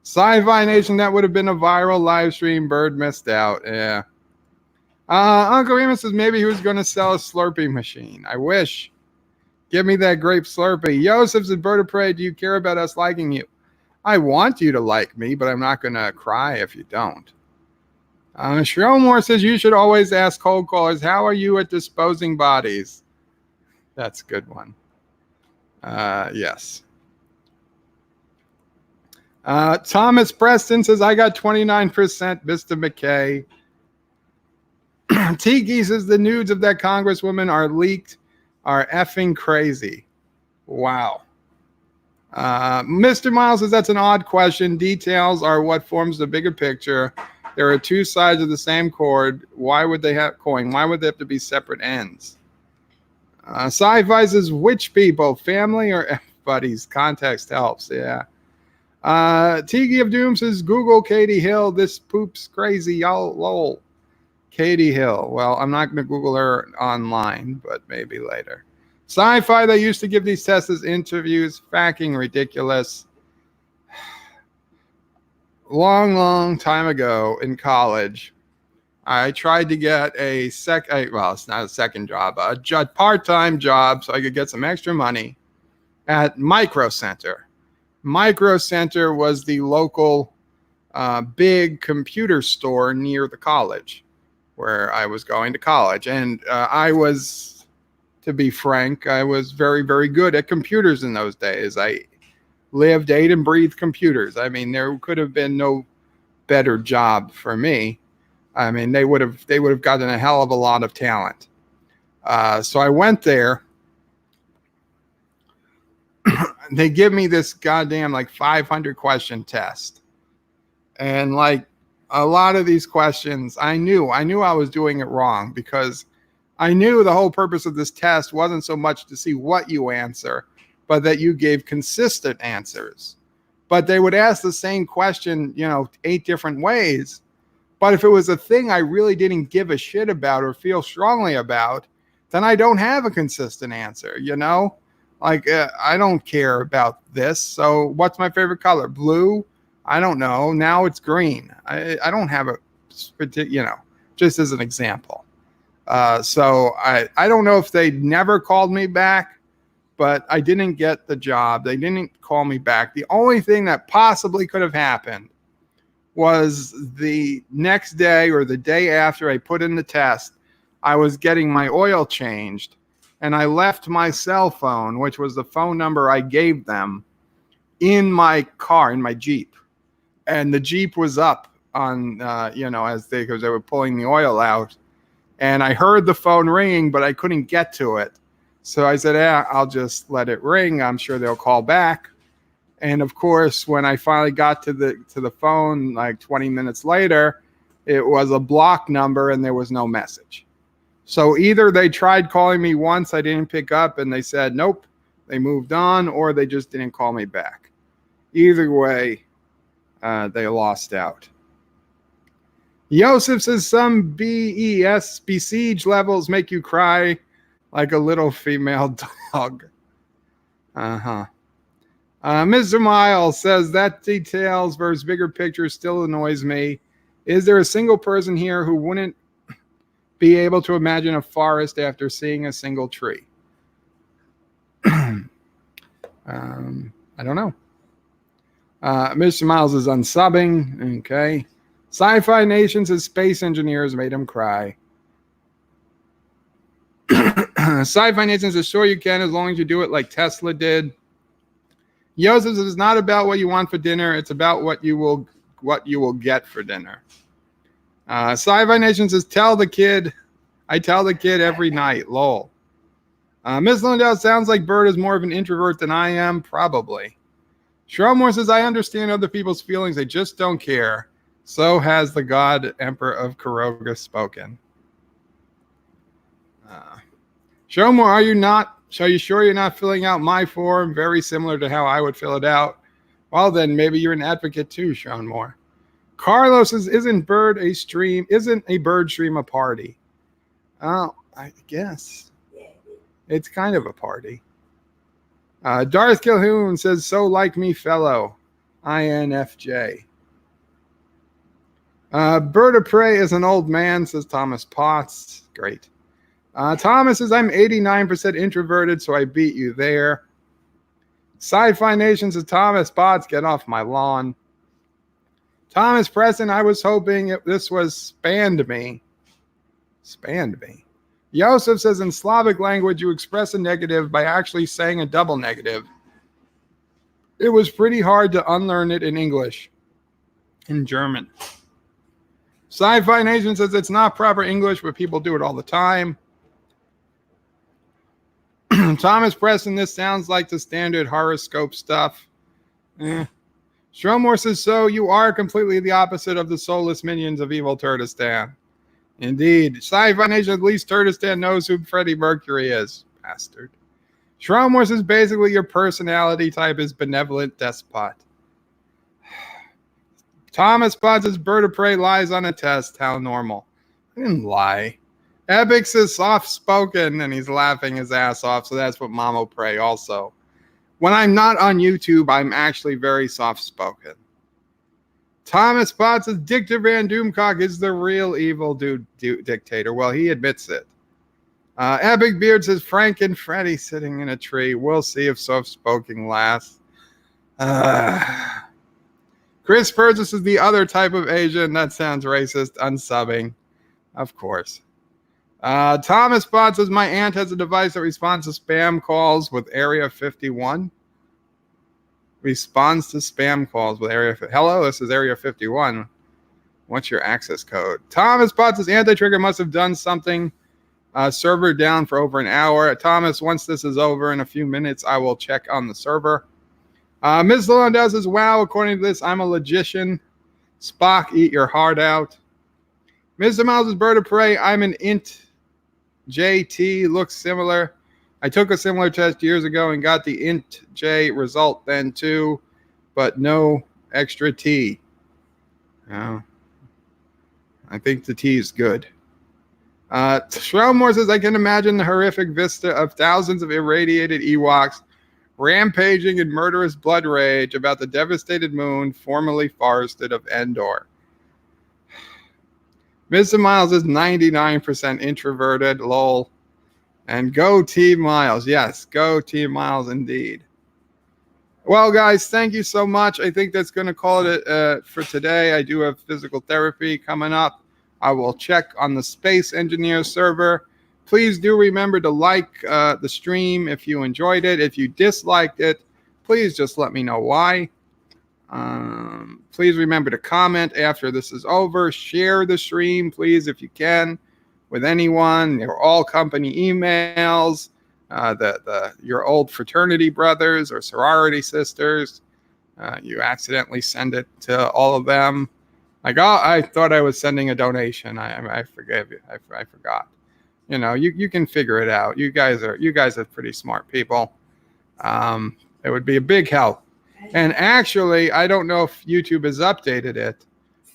Sci-Fi Nation, that would have been a viral live stream. Bird missed out. Yeah. Uncle Remus says maybe he was going to sell a Slurpee machine. I wish. Give me that grape Slurpee. Yosef says, Bird of Prey, do you care about us liking you? I want you to like me, but I'm not going to cry if you don't. Shrillmore says you should always ask cold callers, how are you at disposing bodies? That's a good one. Yes. Thomas Preston says, I got 29%, Mr. McKay. Tiki says the nudes of that congresswoman are leaked, are effing crazy. Wow. Mr. Miles says that's an odd question. Details are what forms the bigger picture. There are two sides of the same cord. Why would they have coin? Why would they have to be separate ends? Sci-fi says, which people, family or everybody's? Context helps. Yeah. Tiki of Doom says, Google Katie Hill. This poop's crazy. Y'all, lol. Katie Hill. Well, I'm not going to Google her online, but maybe later. Sci-fi, they used to give these tests as interviews. Fucking ridiculous. Long time ago in college, I tried to get it's not a second job, a part-time job so I could get some extra money at Micro Center. Micro Center was the local big computer store near the college where I was going to college. And I was, to be frank, I was very, very good at computers in those days. I lived, ate, and breathed computers. I mean, there could have been no better job for me. I mean, they would have gotten a hell of a lot of talent. So I went there. They give me this goddamn like 500 question test. And like a lot of these questions, I knew I was doing it wrong because I knew the whole purpose of this test wasn't so much to see what you answer, but that you gave consistent answers. But they would ask the same question, 8 different ways. But if it was a thing I really didn't give a shit about or feel strongly about, then I don't have a consistent answer, Like, I don't care about this. So what's my favorite color? Blue? I don't know. Now it's green. I don't have a particular, just as an example. So I don't know if they never called me back, but I didn't get the job. They didn't call me back. The only thing that possibly could have happened was the next day or the day after I put in the test, I was getting my oil changed and I left my cell phone, which was the phone number I gave them, in my car, in my Jeep. And the Jeep was up on, because they were pulling the oil out. And I heard the phone ringing, but I couldn't get to it. So I said, I'll just let it ring. I'm sure they'll call back. And of course, when I finally got to the phone, like 20 minutes later, it was a block number and there was no message. So either they tried calling me once, I didn't pick up, and they said, nope, they moved on, or they just didn't call me back. Either way, they lost out. Yosef says some BES, besiege levels make you cry like a little female dog. Mr. Miles says that details versus bigger picture still annoys me. Is there a single person here who wouldn't be able to imagine a forest after seeing a single tree? I don't know. Mr. Miles is unsubbing. Okay. Sci-Fi Nation says space engineers made him cry. Sci-Fi Nation says sure you can as long as you do it like Tesla did. Joseph says it's not about what you want for dinner. It's about what you will get for dinner. Sci-Fi Nation says tell the kid. I tell the kid every night. Lol. Miss Lindell sounds like Bird is more of an introvert than I am. Probably. Shromore says I understand other people's feelings. They just don't care. So has the God Emperor of Kuroga spoken. Shromore, are you sure you're not filling out my form? Very similar to how I would fill it out. Well, then maybe you're an advocate too, Shromore. Carlos says, isn't a bird stream a party? Oh, I guess. It's kind of a party. Darth Calhoun says, so like me, fellow. INFJ. Bird of Prey is an old man, says Thomas Potts. Great. Thomas says, I'm 89% introverted, so I beat you there. Sci-Fi Nation says, Thomas Potts, get off my lawn. Thomas Preston, I was hoping this was spanned me. Spanned me. Yosef says, in Slavic language, you express a negative by actually saying a double negative. It was pretty hard to unlearn it in English. In German. Sci-Fi Nation says, it's not proper English, but people do it all the time. Thomas Preston, this sounds like the standard horoscope stuff. Stromore says, so you are completely the opposite of the soulless minions of evil Turdistan. Indeed. Sci-Fi Nation, at least Turdistan knows who Freddie Mercury is. bastard. Shromor says basically your personality type is benevolent despot. Thomas Bond says bird of prey lies on a test. How normal. I didn't lie. Epic says soft spoken, and he's laughing his ass off. So that's what Mamo Prey also. When I'm not on YouTube, I'm actually very soft spoken. Thomas Bond says Dictor Van Doomcock is the real evil dictator. Well, he admits it. Epic Beard says Frank and Freddy sitting in a tree. We'll see if soft spoken lasts. Chris Purchase is the other type of Asian. That sounds racist. Unsubbing. Of course. Thomas Bot says my aunt has a device that responds to spam calls with Area 51. Responds to spam calls with Area 51. Hello, this is Area 51. What's your access code? Thomas Bot says Anti-Trigger must have done something. Server down for over an hour. Thomas, once this is over in a few minutes, I will check on the server. Ms. Londell says, wow, according to this, I'm a logician. Spock, eat your heart out. Mr. Miles' bird of prey, I'm an int JT, looks similar. I took a similar test years ago and got the int J result then too, but no extra T. I think the T is good. Shroudmore says, I can imagine the horrific vista of thousands of irradiated Ewoks rampaging in murderous blood rage about the devastated moon formerly forested of Endor. Mr. Miles is 99% introverted, lol. And go Team Miles. Yes, go Team Miles indeed. Well, guys, thank you so much. I think that's going to call it for today. I do have physical therapy coming up. I will check on the Space Engineer server. Please do remember to like the stream if you enjoyed it. If you disliked it, please just let me know why. Please remember to comment after this is over. Share the stream, please, if you can, with anyone. They're all company emails, your old fraternity brothers or sorority sisters. You accidentally send it to all of them. Like, oh, I thought I was sending a donation. I forgave you. I forgot. You know, you can figure it out. You guys are pretty smart people. It would be a big help. And actually, I don't know if YouTube has updated it,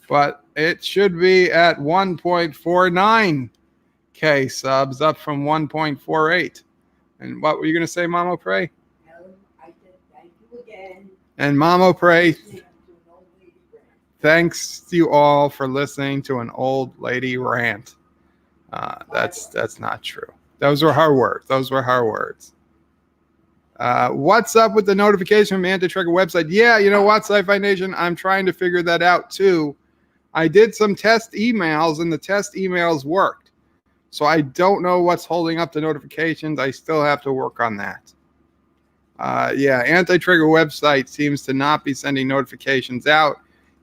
but it should be at 1.49K subs, up from 1.48. And what were you going to say, Mamo Pray? I said thank you again. And Mamo Pray, thanks to you all for listening to an old lady rant. That's not true. Those were her words. What's up with the notification from Anti-Tracker website? Yeah, you know what, Sci-Fi Nation? I'm trying to figure that out too. I did some test emails, and the test emails worked. So I don't know what's holding up the notifications. I still have to work on that. Yeah, Anti-Trigger website seems to not be sending notifications out.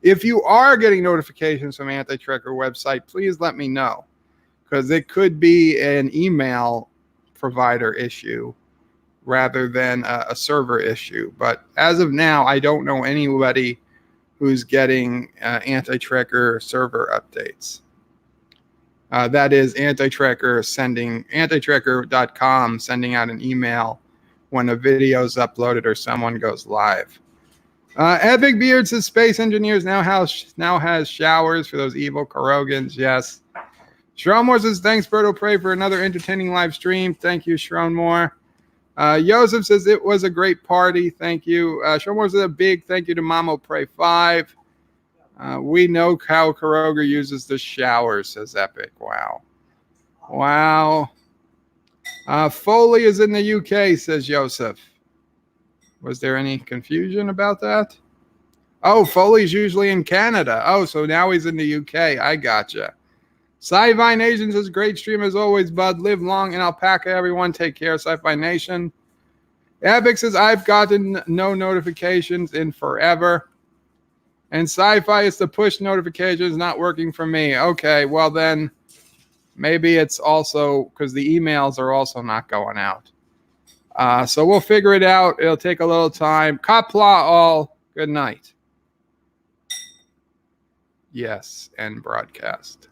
If you are getting notifications from Anti-Trigger website, please let me know, because it could be an email provider issue rather than a server issue. But as of now, I don't know anybody who's getting Anti-Tracker server updates. That is Anti-Tracker sending, antitracker.com sending out an email when a video is uploaded or someone goes live. Epic Beard says Space Engineers now has showers for those evil Kurogans. Yes. Shronmore says, thanks, Berto Prey, for another entertaining live stream. Thank you, Shronmore. Joseph says, it was a great party. Thank you. Shronmore says, a big thank you to Mamo Prey 5. We know how Kuroga uses the shower, says Epic. Wow. Wow. Foley is in the UK, says Joseph. Was there any confusion about that? Oh, Foley's usually in Canada. Oh, so now he's in the UK. I gotcha. Sci-Fi Nation says, great stream as always, bud. Live long in alpaca, everyone. Take care, Sci-Fi Nation. Epic says, I've gotten no notifications in forever. And Sci-Fi is the push notifications not working for me. Okay, well then, maybe it's also because the emails are also not going out. So we'll figure it out. It'll take a little time. Qapla all. Good night. Yes, and broadcast.